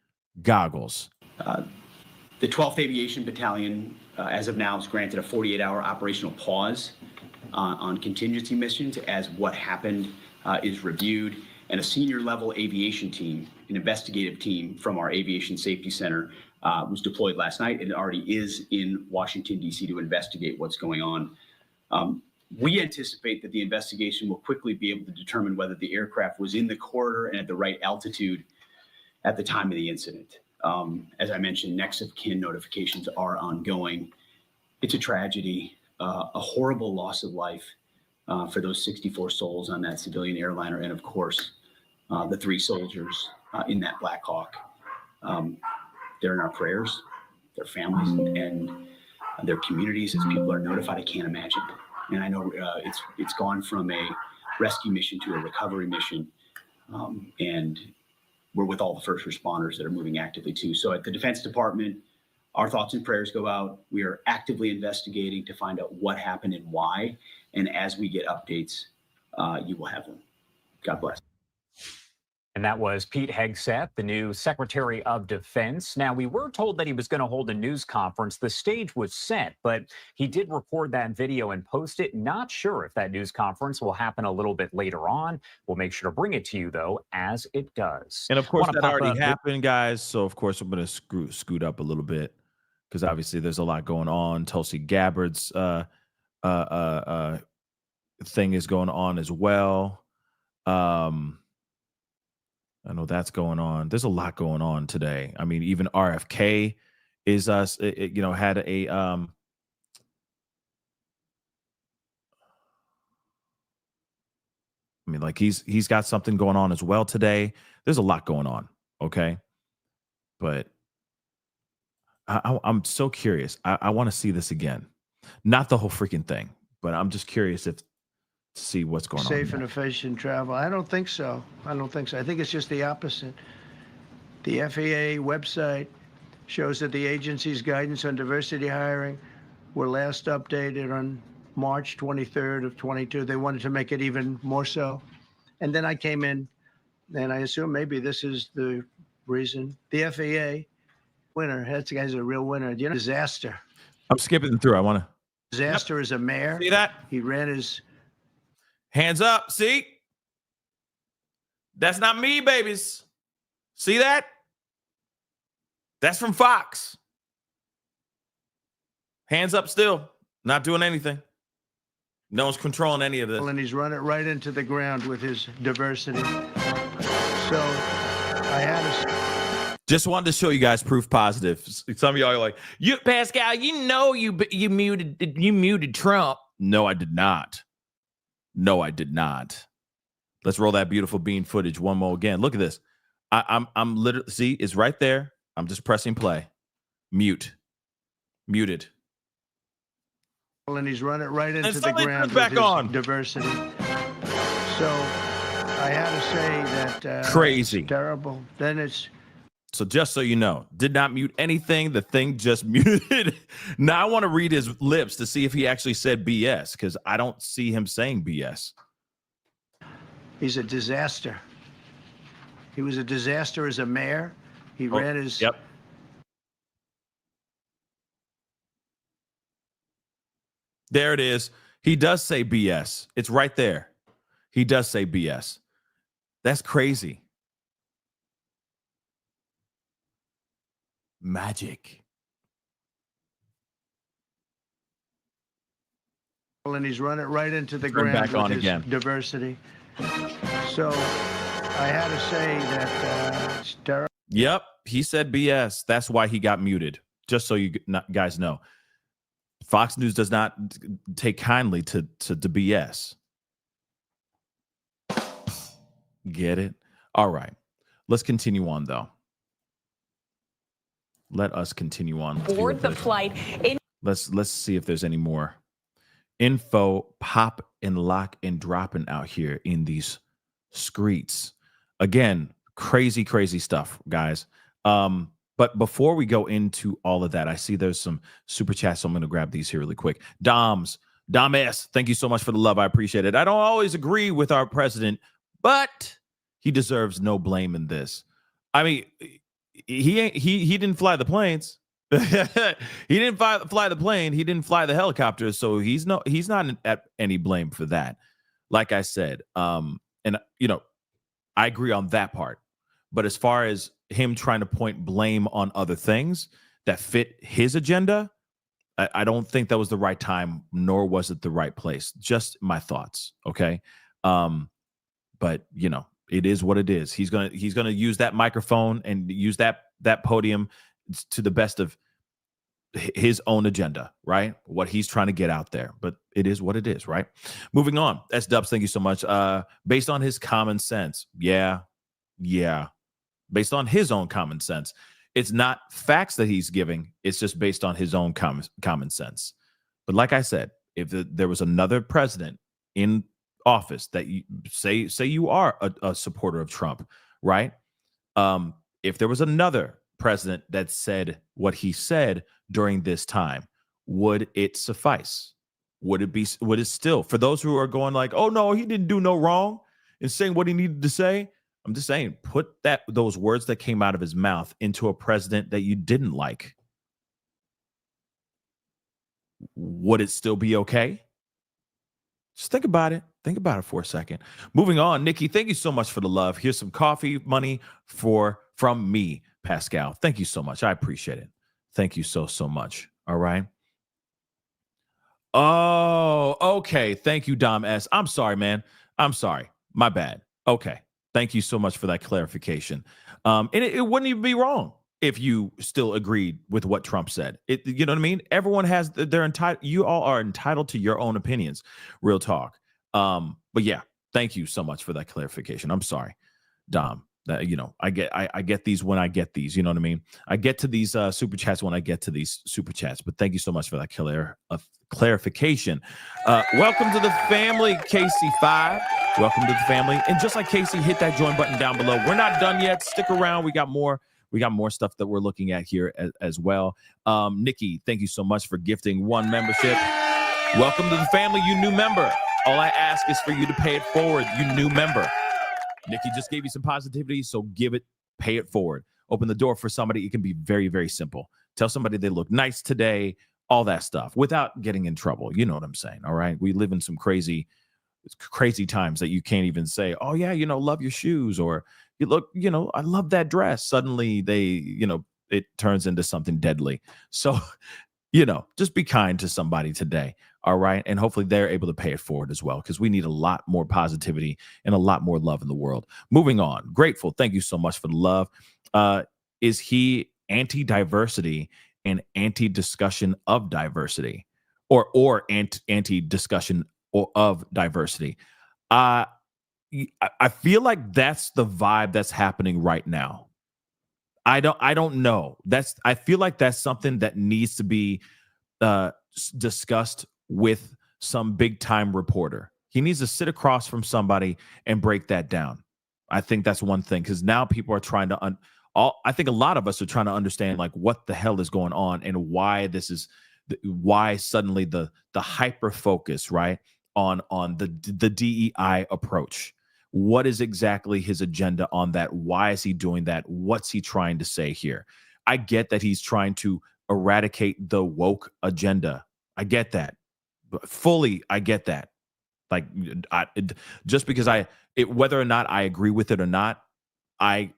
goggles. The 12th Aviation Battalion, as of now, is granted a 48-hour operational pause on contingency missions as what happened is reviewed. And a senior-level aviation team, an investigative team from our Aviation Safety Center, was deployed last night and already is in Washington, D.C. to investigate what's going on. We anticipate that the investigation will quickly be able to determine whether the aircraft was in the corridor and at the right altitude at the time of the incident. As I mentioned, next of kin notifications are ongoing. It's a tragedy, a horrible loss of life for those 64 souls on that civilian airliner, and of course, the 3 soldiers in that Black Hawk. They're in our prayers, their families, and their communities. As people are notified, I can't imagine. And I know it's gone from a rescue mission to a recovery mission, and we're with all the first responders that are moving actively too. So at the Defense Department, our thoughts and prayers go out. We are actively investigating to find out what happened and why. And as we get updates, you will have them. God bless. And that was Pete Hegseth, the new Secretary of Defense. Now, we were told that he was going to hold a news conference. The stage was set, but he did record that video and post it. Not sure if that news conference will happen a little bit later on. We'll make sure to bring it to you, though, as it does. And of course, that already happened, guys. So, of course, I'm going to scoot up a little bit because obviously there's a lot going on. Tulsi Gabbard's thing is going on as well. I know that's going on. There's a lot going on today. I mean, even RFK is had a I mean, like he's got something going on as well today. There's a lot going on. Okay, but I'm so curious. I want to see this again, not the whole freaking thing, but I'm just curious to see what's going on. Safe and efficient travel. I don't think so. I think it's just the opposite. The FAA website shows that the agency's guidance on diversity hiring were last updated on March 23rd of 22. They wanted to make it even more so. And then I came in, and I assume maybe this is the reason. The FAA winner, that guy's a real winner. Disaster. I'm skipping through. I want to. Disaster as a mayor. See that? He ran his hands up. See? That's not me, babies. See that? That's from Fox. Hands up still. Not doing anything. No one's controlling any of this. And he's run it right into the ground with his diversity. So I had to... Just wanted to show you guys proof positive. Some of y'all are like, "You, Pascal, you muted Trump." No, I did not. No, I did not. Let's roll that beautiful bean footage one more again. Look at this. I'm literally, see, it's right there. I'm just pressing play. Muted. And he's run it right into the back ground with his on. Diversity. So I had to say that crazy, terrible. Then it's So just so you know, did not mute anything. The thing just muted. Now I want to read his lips to see if he actually said BS, because I don't see him saying BS. He's a disaster. He was a disaster as a mayor. He ran his... Yep. There it is. He does say BS. It's right there. He does say BS. That's crazy. Magic. And he's run it right into the Turn ground back with on his again. diversity. So I had to say that it's terrible. Yep. He said BS. That's why he got muted. Just so you guys know. Fox News does not take kindly to BS. Get it? All right. Let's continue on, though. Let us continue on. Board the flight. Let's see if there's any more info pop and lock and dropping out here in these streets. Again, crazy stuff, guys. But before we go into all of that, I see there's some super chats, so I'm going to grab these here really quick. Dom S, thank you so much for the love. I appreciate it. I don't always agree with our president, but he deserves no blame in this. I mean, he didn't fly the planes. He didn't fly the plane. He didn't fly the helicopter. So he's not at any blame for that. Like I said, and I agree on that part. But as far as him trying to point blame on other things that fit his agenda, I don't think that was the right time, nor was it the right place. Just my thoughts. Okay. But it is what it is. He's gonna use that microphone and use that podium to the best of his own agenda, right? What he's trying to get out there. But it is what it is, right? Moving on. S Dubs, thank you so much. Based on his common sense. Yeah. Based on his own common sense. It's not facts that he's giving. It's just based on his own common sense. But like I said, if there was another president in office that you say you are a supporter of Trump, right? If there was another president that said what he said during this time, would it suffice? Would it still, for those who are going like, oh no, he didn't do no wrong and saying what he needed to say? I'm just saying, put those words that came out of his mouth into a president that you didn't like. Would it still be okay? Just think about it. Think about it for a second. Moving on, Nikki, thank you so much for the love. Here's some coffee money from me, Pascal. Thank you so much. I appreciate it. Thank you so much. All right. Oh, okay. Thank you, Dom S. I'm sorry, man. I'm sorry. My bad. Okay. Thank you so much for that clarification. And it wouldn't even be wrong if you still agreed with what Trump said. You know what I mean? Everyone has their entitled. You all are entitled to your own opinions. Real talk. But yeah, thank you so much for that clarification. I'm sorry, Dom. I get these when I get these. You know what I mean? I get to these super chats when I get to these super chats. But thank you so much for that clarification. Welcome to the family, KC5. Welcome to the family. And just like Casey, hit that join button down below. We're not done yet. Stick around. We got more stuff that we're looking at here as well. Nikki, thank you so much for gifting 1 membership. Welcome to the family, you new member. All I ask is for you to pay it forward, you new member. Nikki just gave you some positivity, so pay it forward. Open the door for somebody. It can be very, very simple. Tell somebody they look nice today, all that stuff, without getting in trouble. You know what I'm saying, all right? We live in some crazy times that you can't even say, oh yeah, love your shoes, or you look, I love that dress. Suddenly it turns into something deadly. So, just be kind to somebody today. All right. And hopefully they're able to pay it forward as well, because we need a lot more positivity and a lot more love in the world. Moving on. Grateful. Thank you so much for the love. Is he anti-diversity and anti-discussion of diversity, or anti-discussion of diversity? I feel like that's the vibe that's happening right now. I don't know. I feel like that's something that needs to be discussed with some big time reporter. He needs to sit across from somebody and break that down. I think that's one thing, because now people are trying to I think a lot of us are trying to understand like what the hell is going on and why why suddenly the hyper focus, right, on the DEI approach. What is exactly his agenda on that? Why is he doing that? What's he trying to say here? I get that he's trying to eradicate the woke agenda. I get that. Fully, I get that. Like, just because whether or not I agree with it or not, I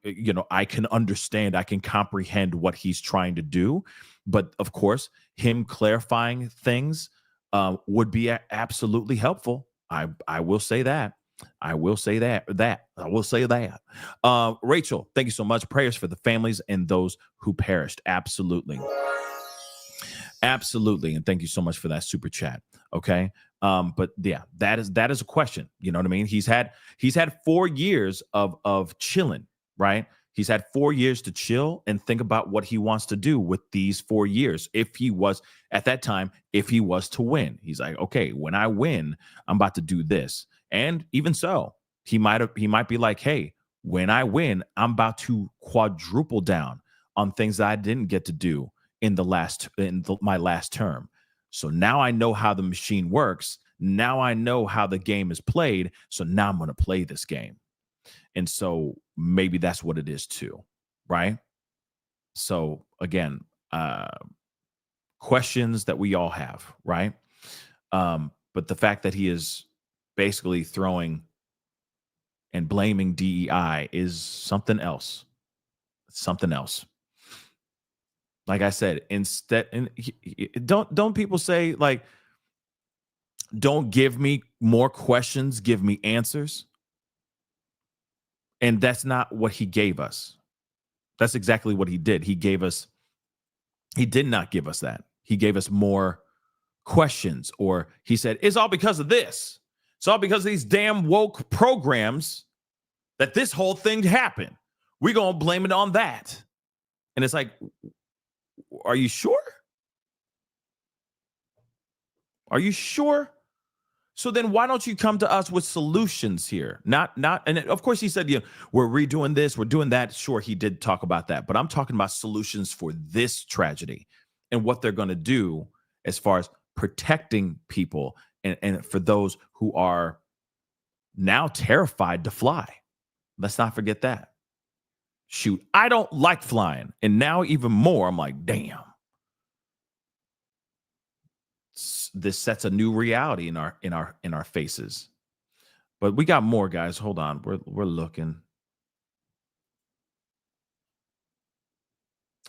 can understand, I can comprehend what he's trying to do. But of course, him clarifying things would be absolutely helpful. I will say that. I will say that. Rachel, thank you so much. Prayers for the families and those who perished. Absolutely. Absolutely. And thank you so much for that super chat. Okay. But yeah, that is a question. You know what I mean? He's had 4 years of chilling, right? He's had 4 years to chill and think about what he wants to do with these 4 years. If he was to win, he's like, okay, when I win, I'm about to do this. And even so, he might be like, hey, when I win, I'm about to quadruple down on things that I didn't get to do in my last term. So now I know how the machine works. Now I know how the game is played. So now I'm going to play this game. And so maybe that's what it is too, right? So again, questions that we all have, right? But the fact that he is basically throwing and blaming DEI is something else. Something else. Like I said, don't people say like, don't give me more questions, give me answers? And that's not what he gave us. That's exactly what he did. He did not give us that. He gave us more questions, or he said, it's all because of this. It's all because of these damn woke programs that this whole thing happened. We're going to blame it on that. And it's like, are you sure? Are you sure? So then why don't you come to us with solutions here? And of course he said, we're redoing this, we're doing that. Sure, he did talk about that, but I'm talking about solutions for this tragedy and what they're going to do as far as protecting people and for those who are now terrified to fly. Let's not forget that. Shoot, I don't like flying. And now even more, I'm like, damn. This sets a new reality in our faces. But we got more, guys. Hold on. We're looking.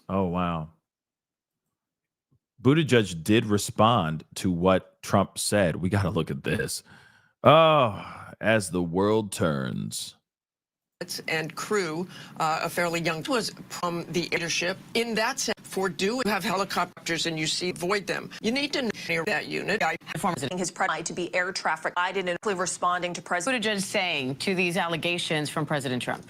Oh, wow. Buttigieg did respond to what Trump said. We got to look at this. Oh, as the world turns. And crew, a fairly young, was from the leadership. In that sense, for do have helicopters and you avoid them. You need to know that unit. His to be air traffic guided and responding to President Buttigieg saying to these allegations from President Trump.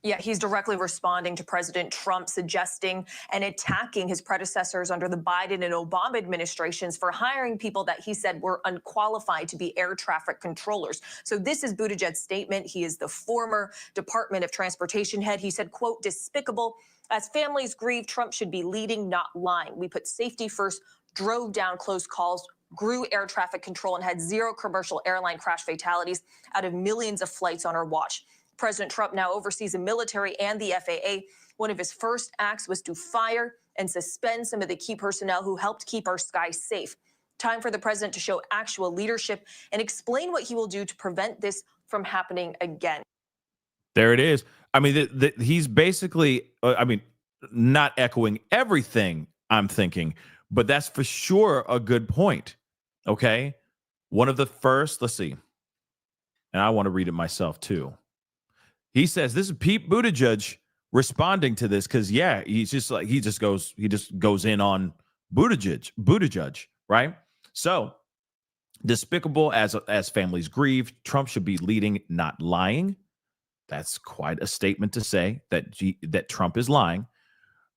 Yeah, he's directly responding to President Trump, suggesting and attacking his predecessors under the Biden and Obama administrations for hiring people that he said were unqualified to be air traffic controllers. So this is Buttigieg's statement. He is the former Department of Transportation head. He said, quote, despicable. As families grieve, Trump should be leading, not lying. We put safety first, drove down close calls, grew air traffic control, and had 0 commercial airline crash fatalities out of millions of flights on our watch. President Trump now oversees the military and the FAA. One of his first acts was to fire and suspend some of the key personnel who helped keep our skies safe. Time for the president to show actual leadership and explain what he will do to prevent this from happening again. There it is. I mean, he's basically, not echoing everything I'm thinking, but that's for sure a good point. Okay. One of the first, let's see. And I want to read it myself too. He says, this is Pete Buttigieg responding to this because, yeah, he just goes in on Buttigieg, right? So despicable as families grieve, Trump should be leading, not lying. That's quite a statement to say that Trump is lying.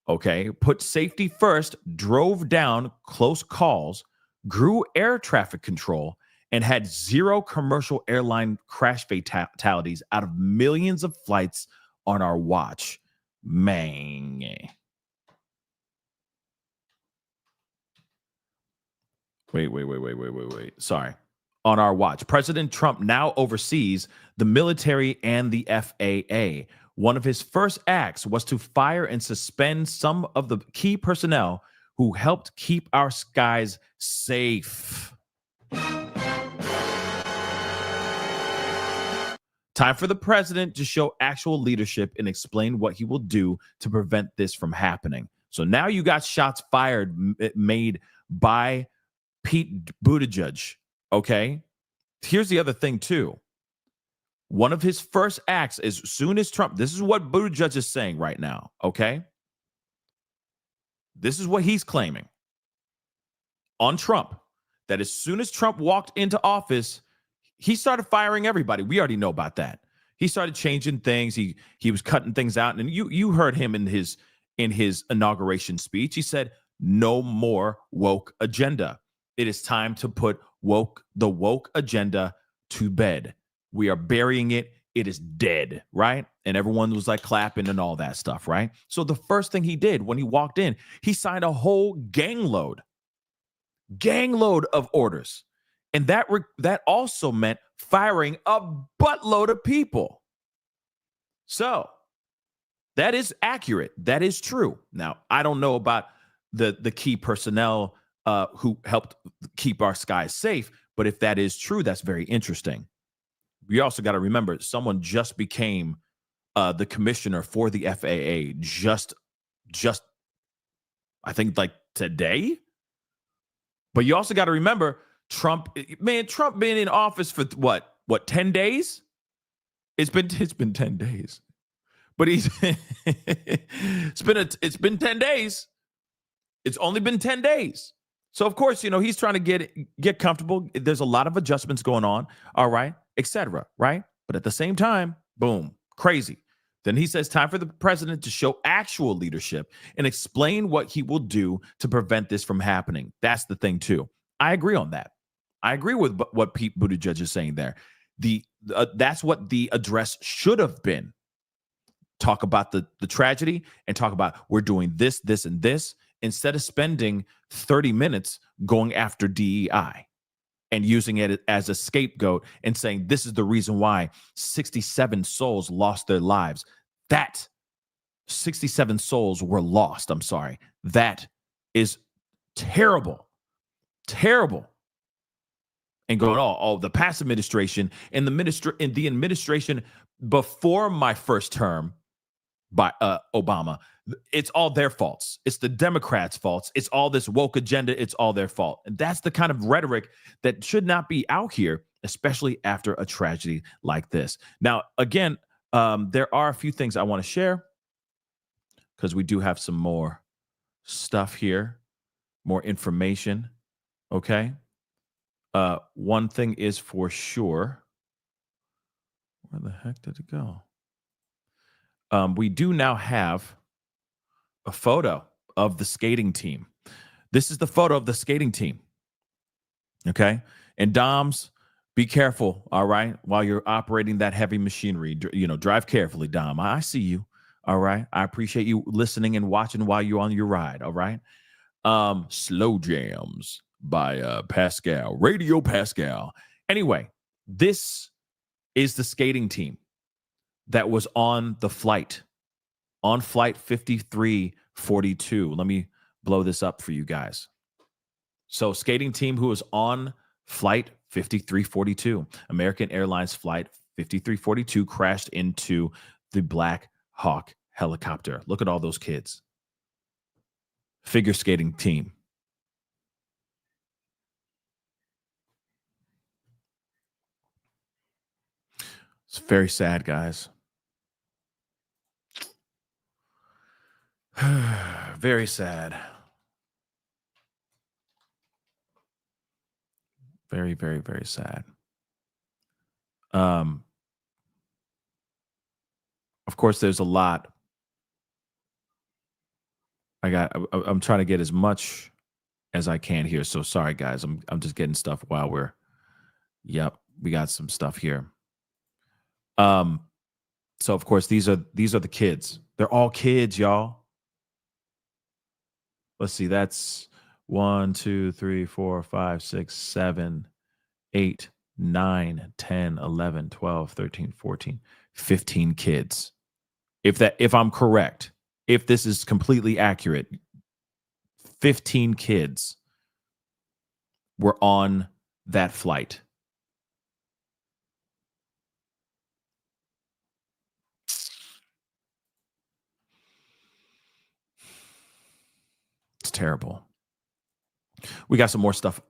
Okay, put safety first, drove down close calls, grew air traffic control, and had 0 commercial airline crash fatalities out of millions of flights on our watch. Man. Wait. Sorry. On our watch, President Trump now oversees the military and the FAA. One of his first acts was to fire and suspend some of the key personnel who helped keep our skies safe. Time for the president to show actual leadership and explain what he will do to prevent this from happening. So now you got shots fired made by Pete Buttigieg, okay? Here's the other thing, too. One of his first acts, as soon as Trump, this is what Buttigieg is saying right now, okay? This is what he's claiming on Trump, that as soon as Trump walked into office, he started firing everybody. We already know about that. He started changing things. He was cutting things out. And you heard him in his inauguration speech. He said, no more woke agenda. It is time to put the woke agenda to bed. We are burying it. It is dead, right? And everyone was like clapping and all that stuff, right? So the first thing he did when he walked in, he signed a whole gangload of orders. And that also meant firing a buttload of people. So that is accurate. That is true. Now, I don't know about the key personnel who helped keep our skies safe, but if that is true, that's very interesting. We also got to remember, someone just became the commissioner for the FAA just I think like today. But you also got to remember, Trump been in office for what 10 days? It's been 10 days. But it's been 10 days. It's only been 10 days. So of course, he's trying to get comfortable. There's a lot of adjustments going on, all right, etc., right? But at the same time, boom, crazy. Then he says, time for the president to show actual leadership and explain what he will do to prevent this from happening. That's the thing, too. I agree on that. I agree with what Pete Buttigieg is saying there. That's what the address should have been. Talk about the tragedy and talk about we're doing this, this, and this, instead of spending 30 minutes going after DEI and using it as a scapegoat and saying this is the reason why 67 souls lost their lives. That 67 souls were lost. I'm sorry. That is terrible. Terrible. And going, the past administration and the administration before my first term by Obama, it's all their faults. It's the Democrats' faults. It's all this woke agenda. It's all their fault. And that's the kind of rhetoric that should not be out here, especially after a tragedy like this. Now, again, there are a few things I want to share because we do have some more stuff here, more information. Okay. One thing is for sure. Where the heck did it go? We do now have a photo of the skating team. This is the photo of the skating team. Okay. And Doms, be careful. All right. While you're operating that heavy machinery, drive carefully, Dom. I see you. All right. I appreciate you listening and watching while you're on your ride. All right. Slow Jams by Pascal, Radio Pascal. Anyway, this is the skating team that was on the flight, on flight 5342. Let me blow this up for you guys. So skating team who was on flight 5342, American Airlines flight 5342 crashed into the Black Hawk helicopter. Look at all those kids. Figure skating team. It's very sad, guys. Very sad. Very, very, very sad. Of course, there's a lot. I'm trying to get as much as I can here. So sorry, guys. I'm just getting stuff while we got some stuff here. So of course these are the kids. They're all kids, y'all. Let's see. That's 1, 2, 3, 4, 5, 6, 7, 8, 9, 10, 11, 12, 13, 14, 15 kids. If I'm correct, if this is completely accurate, 15 kids were on that flight. It's terrible. We got some more stuff.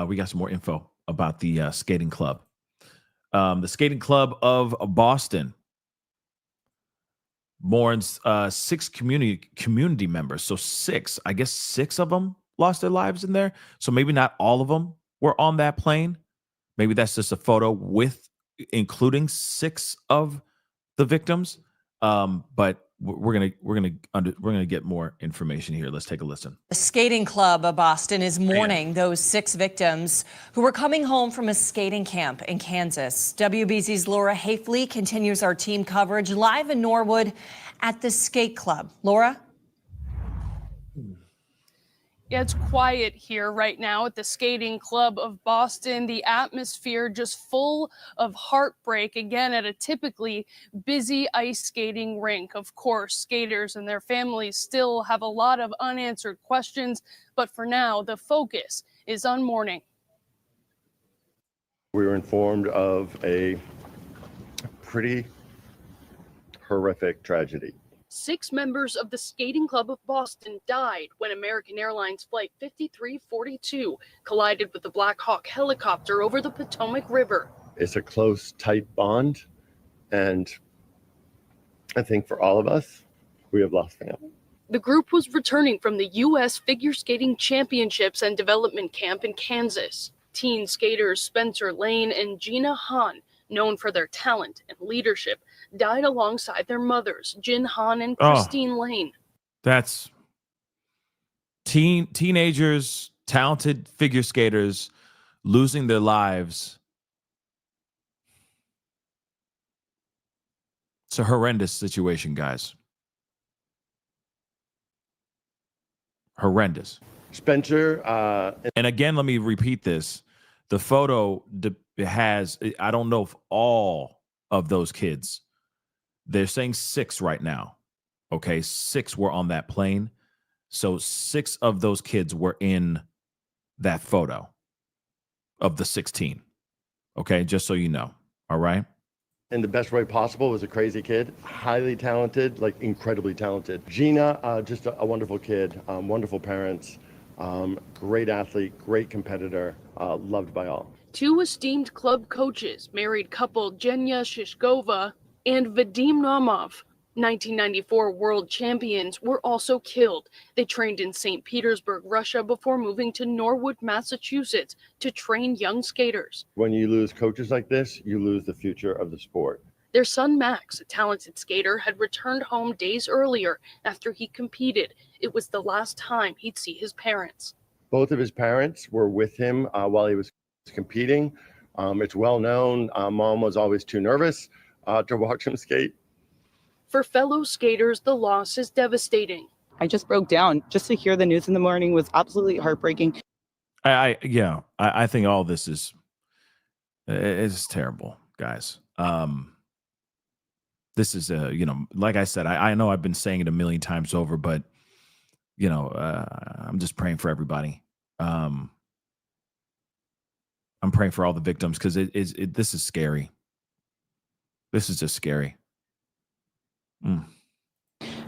We got some more info about the skating club. The skating club of Boston mourns 6 community members. So 6, I guess 6 of them lost their lives in there. So maybe not all of them were on that plane. Maybe that's just a photo with including 6 of the victims. But we're gonna get more information here. Let's take a listen. The skating club of Boston is mourning those 6 victims who were coming home from a skating camp in Kansas. WBZ's Laura Hafley continues our team coverage live in Norwood at the skate club. Laura? Yeah, it's quiet here right now at the Skating Club of Boston. The atmosphere just full of heartbreak, again, at a typically busy ice skating rink. Of course, skaters and their families still have a lot of unanswered questions, but for now, the focus is on mourning. We were informed of a pretty horrific tragedy. 6 members of the Skating Club of Boston died when American Airlines Flight 5342 collided with the Black Hawk helicopter over the Potomac River. It's a close, tight bond, and I think for all of us, we have lost family. The group was returning from the U.S. Figure Skating Championships and Development Camp in Kansas. Teen skaters Spencer Lane and Gina Hahn, known for their talent and leadership, died alongside their mothers, Jin Hahn and Christine Lane. That's teenagers, talented figure skaters losing their lives. It's a horrendous situation, guys. Horrendous. Spencer. And again, let me repeat this. The photo has, I don't know if all of those kids, they're saying 6 right now. Okay, 6 were on that plane. So 6 of those kids were in that photo of the 16. Okay, just so you know. All right. In the best way possible, was a crazy kid, highly talented, like incredibly talented. Gina, just a wonderful kid, wonderful parents, great athlete, great competitor, loved by all. 2 esteemed club coaches, married couple Jenya Shishkova and Vadim Naumov, 1994 world champions, were also killed. They trained in St. Petersburg, Russia, before moving to Norwood, Massachusetts to train young skaters. When you lose coaches like this, you lose the future of the sport. Their son Max, a talented skater, had returned home days earlier after he competed. It was the last time he'd see his parents. Both of his parents were with him while he was competing. It's well known. Mom was always too nervous to watch him skate. For fellow skaters, the loss is devastating. I just broke down. Just to hear the news in the morning was absolutely heartbreaking. I think all this is terrible, guys. This is like I said, I know I've been saying it a million times over, but I'm just praying for everybody. I'm praying for all the victims because this is scary. This is just scary.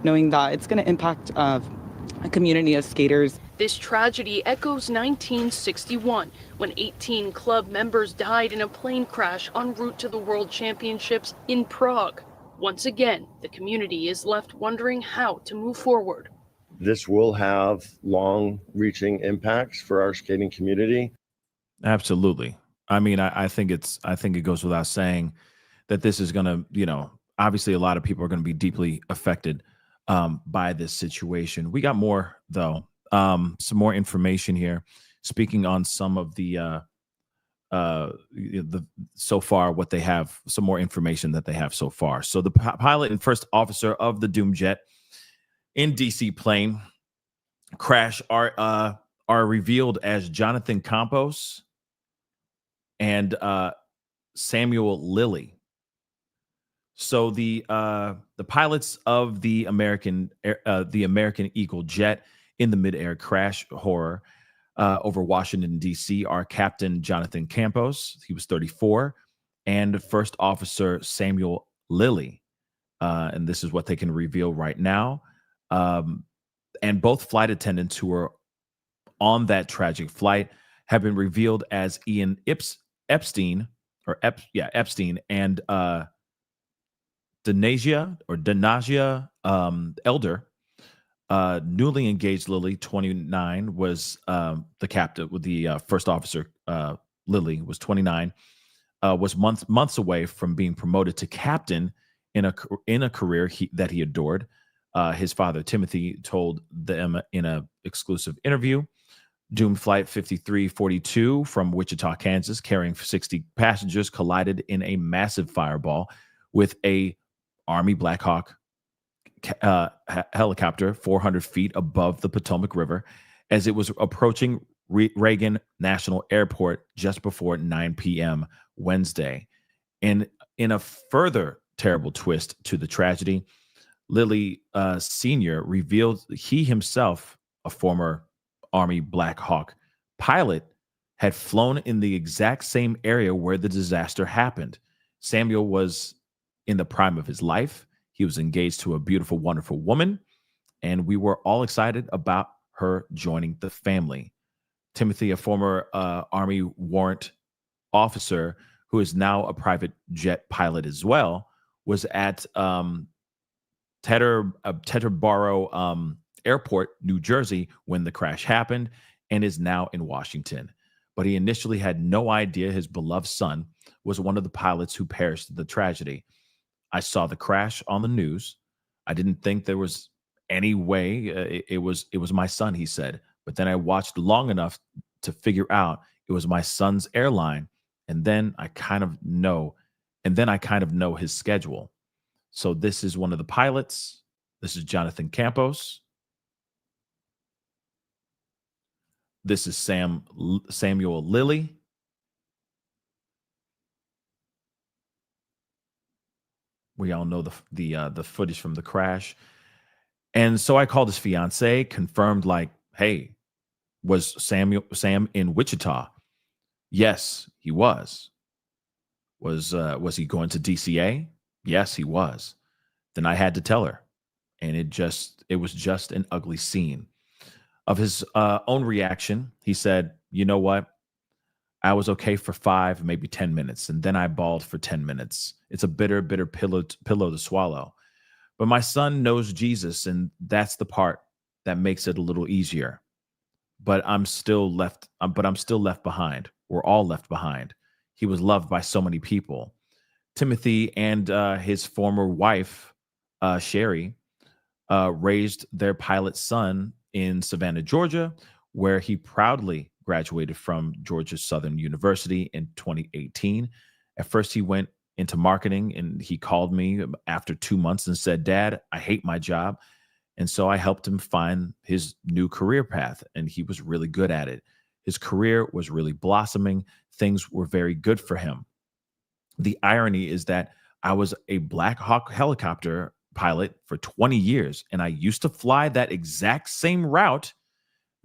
Knowing that it's going to impact a community of skaters. This tragedy echoes 1961, when 18 club members died in a plane crash en route to the World Championships in Prague. Once again, the community is left wondering how to move forward. This will have long-reaching impacts for our skating community. Absolutely. I mean, I think it goes without saying that this is going to, obviously a lot of people are going to be deeply affected by this situation. We got more, though, some more information here. Speaking on some of the so far what they have, some more information that they have so far. So the pilot and first officer of the doomed jet in DC plane crash are revealed as Jonathan Campos and Samuel Lilly. So the pilots of the American Eagle jet in the midair crash horror over Washington, D.C. are Captain Jonathan Campos, he was 34, and First Officer Samuel Lilly. And this is what they can reveal right now. And both flight attendants who were on that tragic flight have been revealed as Ian Epstein, and Denasia Elder. Newly engaged Lilly, 29, was the captain with the first officer. Lilly was 29, was months away from being promoted to captain in a career that he adored. His father, Timothy, told them in an exclusive interview. Doomed Flight 5342 from Wichita, Kansas, carrying 60 passengers, collided in a massive fireball with a Army Black Hawk helicopter 400 feet above the Potomac River as it was approaching Reagan National Airport just before 9 p.m. Wednesday. And in a further terrible twist to the tragedy, Lilly Sr. revealed he himself, a former Army Black Hawk pilot, had flown in the exact same area where the disaster happened. Samuel was in the prime of his life. He was engaged to a beautiful, wonderful woman, and we were all excited about her joining the family. Timothy, a former Army warrant officer who is now a private jet pilot as well, was at Teterboro Airport, New Jersey, when the crash happened, and is now in Washington. But he initially had no idea his beloved son was one of the pilots who perished in the tragedy. I saw the crash on the news. I didn't think there was any way it was my son, he said. But then I watched long enough to figure out it was my son's airline, and then I kind of know his schedule. So this is one of the pilots. This is Jonathan Campos. This is Samuel Lilly. We all know the footage from the crash. And so I called his fiance, confirmed, like, hey, was Sam in Wichita? Yes, he was. Was he going to DCA? Yes, he was. Then I had to tell her. And it was just an ugly scene. Of his own reaction, he said, you know what? I was okay for 5, maybe 10 minutes, and then I bawled for 10 minutes. It's a bitter, bitter pillow to swallow. But my son knows Jesus, and that's the part that makes it a little easier. But I'm still left behind. We're all left behind. He was loved by so many people. Timothy and his former wife, Sherry, raised their pilot son in Savannah, Georgia, where he proudly graduated from Georgia Southern University in 2018. At first, he went into marketing, and he called me after 2 months and said, Dad, I hate my job. And so I helped him find his new career path, and he was really good at it. His career was really blossoming. Things were very good for him. The irony is that I was a Black Hawk helicopter pilot for 20 years, and I used to fly that exact same route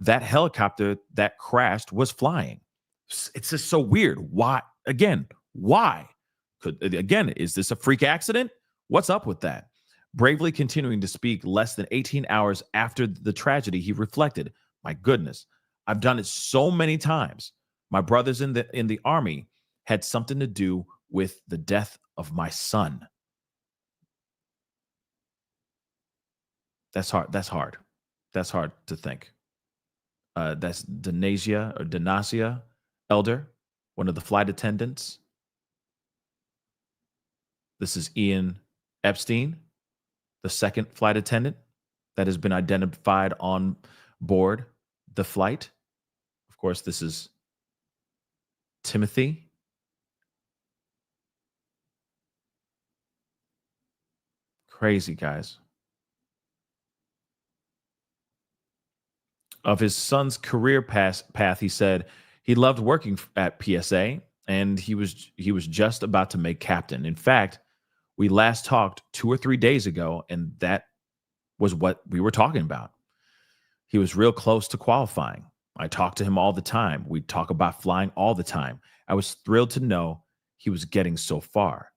that helicopter that crashed was flying. It's just so weird. Why? Again, why? Is this a freak accident? What's up with that? Bravely continuing to speak less than 18 hours after the tragedy, he reflected, my goodness, I've done it so many times. My brothers in the Army had something to do with the death of my son. That's hard. That's hard to think. That's Denasia Elder, one of the flight attendants. This is Ian Epstein, the second flight attendant that has been identified on board the flight. Of course, this is Timothy. Crazy, guys. Of his son's career path, he said he loved working at PSA, and he was just about to make captain. In fact, we last talked 2 or 3 days ago, and that was what we were talking about. He was real close to qualifying. I talked to him all the time. We talk about flying all the time. I was thrilled to know he was getting so far.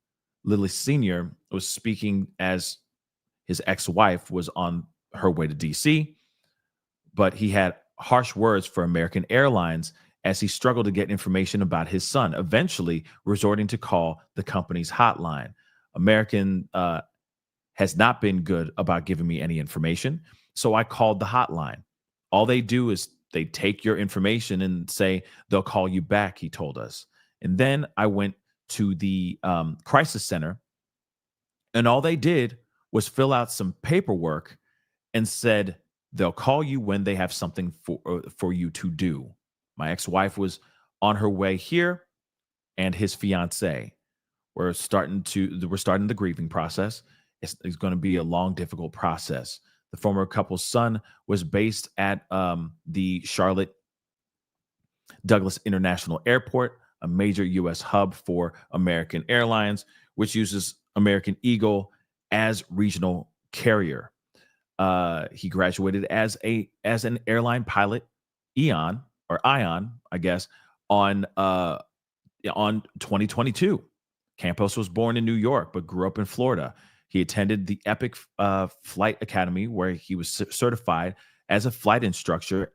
Lily Sr. was speaking as his ex-wife was on her way to DC, but he had harsh words for American Airlines as he struggled to get information about his son, eventually resorting to call the company's hotline. American has not been good about giving me any information, so I called the hotline. All they do is they take your information and say they'll call you back, he told us. And then I went to the crisis center, and all they did was fill out some paperwork and said they'll call you when they have something for you to do. My ex-wife was on her way here, and his fiance. We're starting the grieving process. It's going to be a long, difficult process. The former couple's son was based at the Charlotte Douglas International Airport, a major U.S. hub for American Airlines, which uses American Eagle as regional carrier. He graduated as an airline pilot, Ion, I guess, on 2022. Campos was born in New York, but grew up in Florida. He attended the Epic Flight Academy, where he was certified as a flight instructor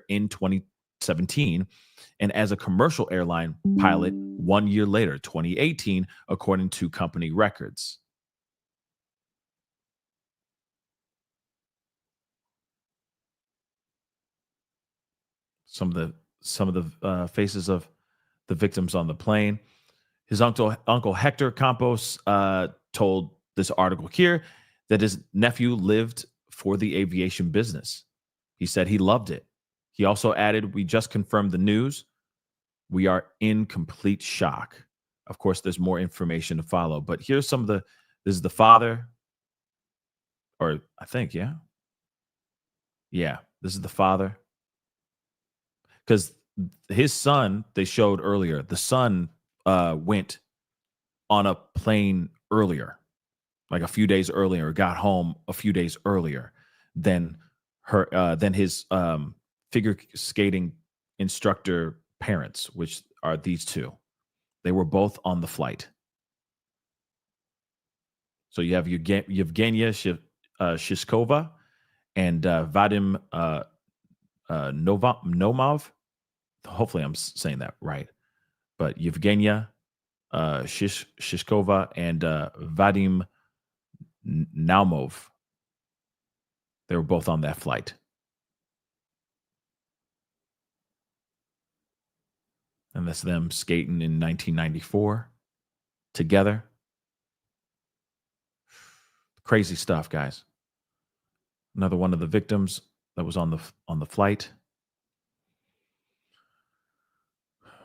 in 2017, and as a commercial airline pilot 1 year later, 2018, according to company records. Some of the faces of the victims on the plane. His uncle Hector Campos told this article here that his nephew lived for the aviation business. He said he loved it. He also added, "We just confirmed the news. We are in complete shock." Of course, there's more information to follow, but here's this is the father, or I think, yeah, this is the father. Because his son, they showed earlier, the son went on a plane earlier, like a few days earlier, got home a few days earlier than his figure skating instructor parents, which are these two. They were both on the flight. So you have Yevgenia Shishkova and Vadim Nomov. Hopefully I'm saying that right. But Yevgenia Shishkova and Vadim Naumov, they were both on that flight. And that's them skating in 1994 together. Crazy stuff, guys. Another one of the victims that was on the flight.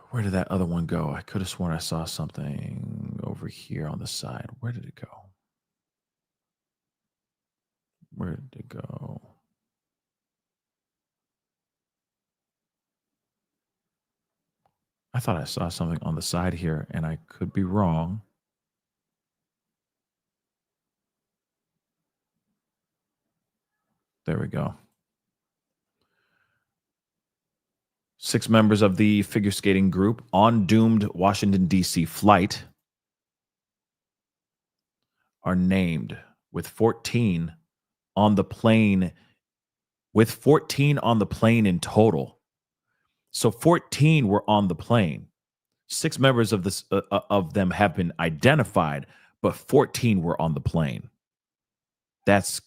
Where did that other one go? I could have sworn I saw something over here on the side. Where did it go? Where did it go? I thought I saw something on the side here, and I could be wrong. There we go. 6 members of the figure skating group on doomed Washington, D.C. flight are named with 14 on the plane, in total. So 14 were on the plane. 6 members of them have been identified, but 14 were on the plane. That's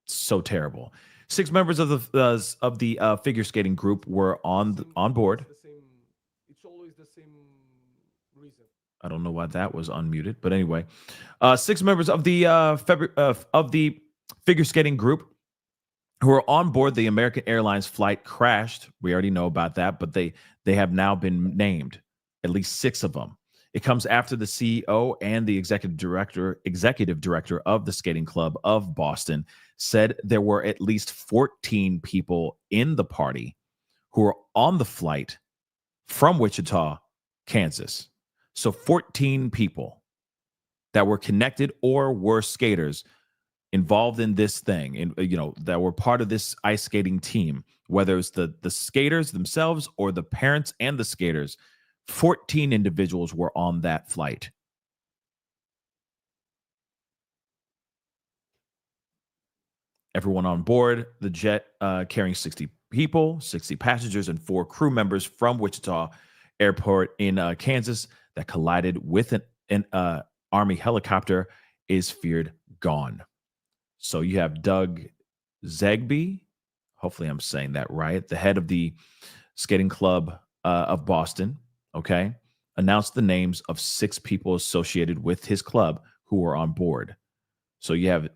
so terrible. 6 members of the figure skating group were on board. It's always the same reason. I don't know why that was unmuted, but anyway, 6 members of the figure skating group who are on board the American Airlines flight crashed. We already know about that, but they have now been named, at least 6 of them. It comes after the CEO and the executive director of the skating club of Boston said there were at least 14 people in the party who were on the flight from Wichita, Kansas. So 14 people that were connected or were skaters involved in this thing, and that were part of this ice skating team, whether it's the skaters themselves or the parents and the skaters. 14 individuals were on that flight. Everyone on board the jet carrying 60 people, 60 passengers, and 4 crew members from Wichita Airport in Kansas that collided with an Army helicopter is feared gone. So you have Doug Zegbe, hopefully I'm saying that right, the head of the skating club of Boston, okay, announced the names of 6 people associated with his club who were on board. So you have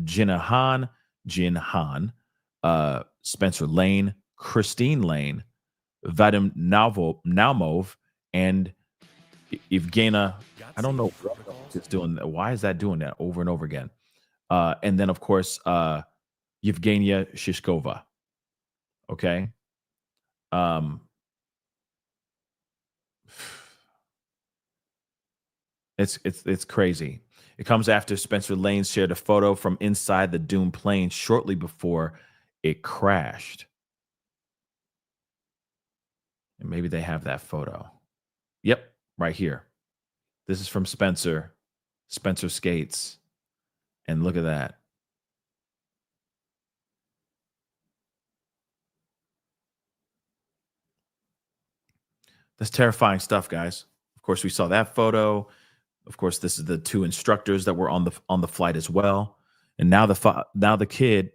Jin Han, Spencer Lane, Christine Lane, Vadim Naumov, and Evgenia. I don't know what it's doing. Why is that doing that over and over again? And then, of course, Yevgenia Shishkova. Okay. It's crazy. It comes after Spencer Lane shared a photo from inside the doomed plane shortly before it crashed. And maybe they have that photo. Yep, right here. This is from Spencer. Spencer skates. And look at that. That's terrifying stuff, guys. Of course, we saw that photo. Of course, this is the 2 instructors that were on the flight as well. And now their kid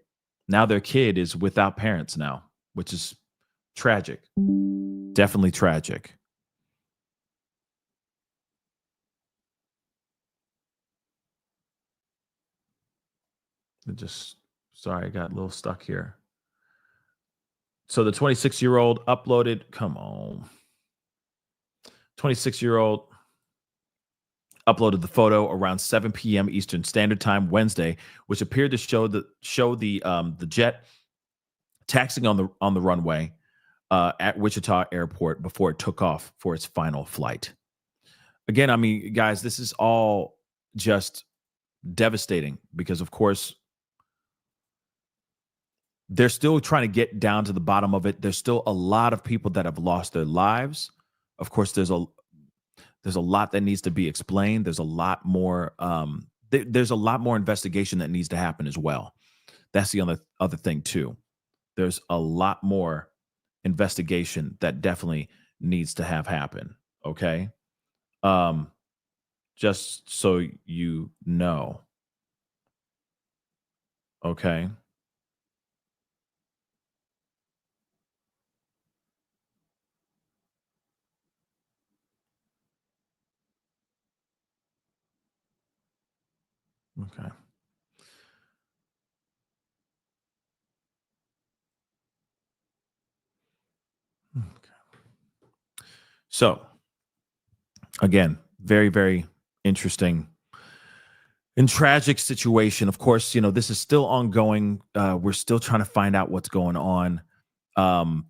is without parents now, which is tragic. Definitely tragic. Sorry, I got a little stuck here. So the 26-year-old uploaded, 26-year-old uploaded the photo around 7 p.m. Eastern Standard Time Wednesday, which appeared to show the jet taxiing on the runway at Wichita Airport before it took off for its final flight. Again, I mean, guys, this is all just devastating because, of course, they're still trying to get down to the bottom of it. There's still a lot of people that have lost their lives. Of course, there's a lot that needs to be explained. There's a lot more. There's a lot more investigation that needs to happen as well. That's the other thing too. There's a lot more investigation that definitely needs to happen. Okay, just so you know. Okay. Okay. So, again, very, very interesting and tragic situation. Of course, this is still ongoing. We're still trying to find out what's going on. I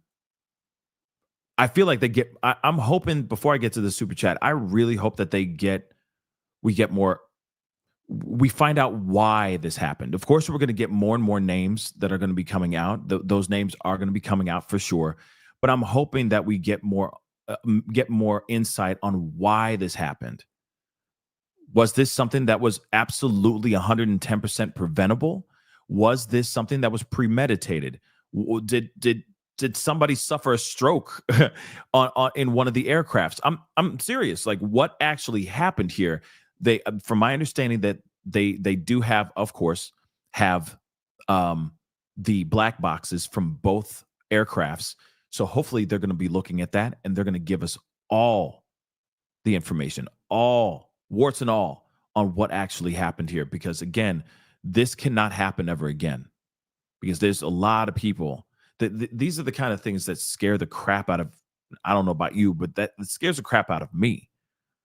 feel like I'm hoping, before I get to the super chat, I really hope that we find out why this happened. Of course, we're going to get more and more names that are going to be coming out. Those names are going to be coming out for sure. But I'm hoping that we get more insight on why this happened. Was this something that was absolutely 110% preventable? Was this something that was premeditated? Did somebody suffer a stroke in one of the aircrafts? I'm serious. Like, what actually happened here? From my understanding, that they do have, of course, the black boxes from both aircrafts. So hopefully they're going to be looking at that, and they're going to give us all the information, all warts and all, on what actually happened here. Because again, this cannot happen ever again. because there's a lot of people that these are the kind of things that scare the crap out of, I don't know about you, but that scares the crap out of me.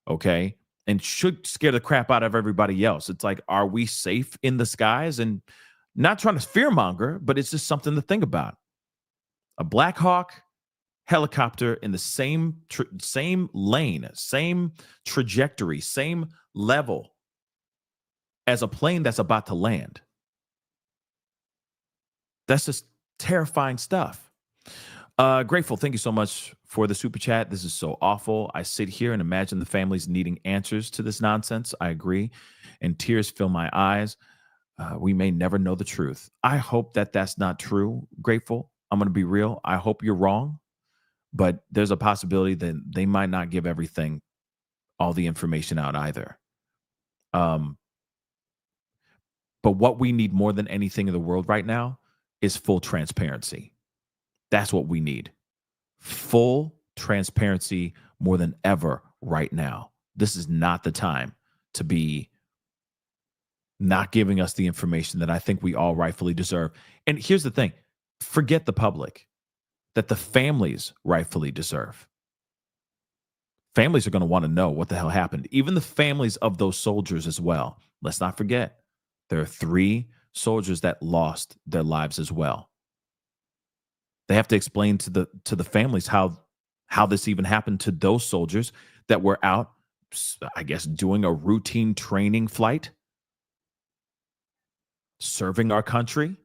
Okay. And should scare the crap out of everybody else. It's like, are we safe in the skies? And not trying to fearmonger, but it's just something to think about. A Black Hawk helicopter in the same lane, same trajectory, same level as a plane that's about to land. That's just terrifying stuff. Grateful, thank you so much for the super chat. This is so awful. I sit here and imagine the families needing answers to this nonsense. I agree. And tears fill my eyes. We may never know the truth. I hope that that's not true. Grateful. I'm going to be real. I hope you're wrong. But there's a possibility that they might not give everything, all the information out either. But what we need more than anything in the world right now is full transparency. That's what we need. Full transparency more than ever right now. This is not the time to be not giving us the information that I think we all rightfully deserve. And here's the thing. Forget the public. That the families rightfully deserve. Families are going to want to know what the hell happened. Even the families of those soldiers as well. Let's not forget, there are 3 soldiers that lost their lives as well. They have to explain to the families how this even happened to those soldiers that were out, I guess, doing a routine training flight, serving our country.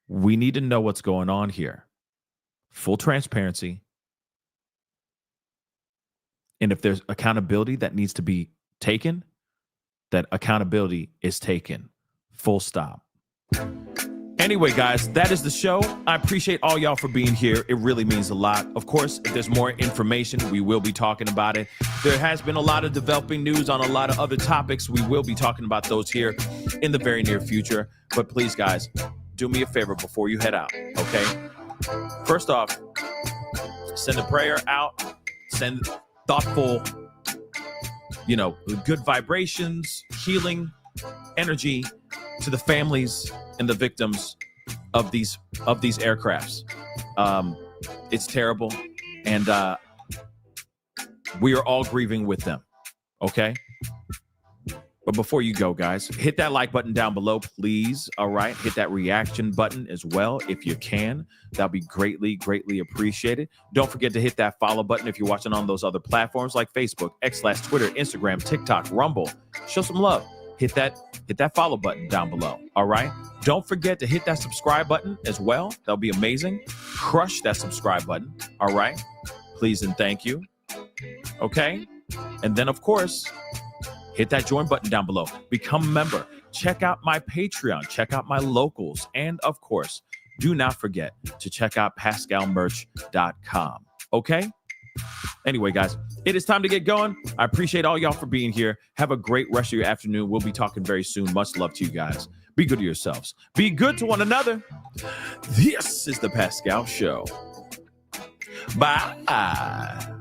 We need to know what's going on here. Full transparency. And if there's accountability that needs to be taken, that accountability is taken. Full stop. Anyway, guys, that is the show. I appreciate all y'all for being here. It really means a lot. Of course, if there's more information, we will be talking about it. There has been a lot of developing news on a lot of other topics. We will be talking about those here in the very near future. But please, guys, do me a favor before you head out, okay? First off, send a prayer out, send thoughtful, good vibrations, healing energy to the families and the victims of these aircrafts. It's terrible, and we are all grieving with them, okay? But before you go, guys, hit that like button down below, please. All right. Hit that reaction button as well if you can. That'll be greatly, greatly appreciated. Don't forget to hit that follow button if you're watching on those other platforms like Facebook, X/Twitter, Instagram, TikTok, Rumble. Show some love. Hit that follow button down below. All right. Don't forget to hit that subscribe button as well. That'll be amazing. Crush that subscribe button. All right. Please and thank you. Okay. And then, of course, hit that join button down below. Become a member. Check out my Patreon. Check out my locals. And, of course, do not forget to check out PascalMerch.com. Okay? Anyway, guys, it is time to get going. I appreciate all y'all for being here. Have a great rest of your afternoon. We'll be talking very soon. Much love to you guys. Be good to yourselves. Be good to one another. This is The Pascal Show. Bye.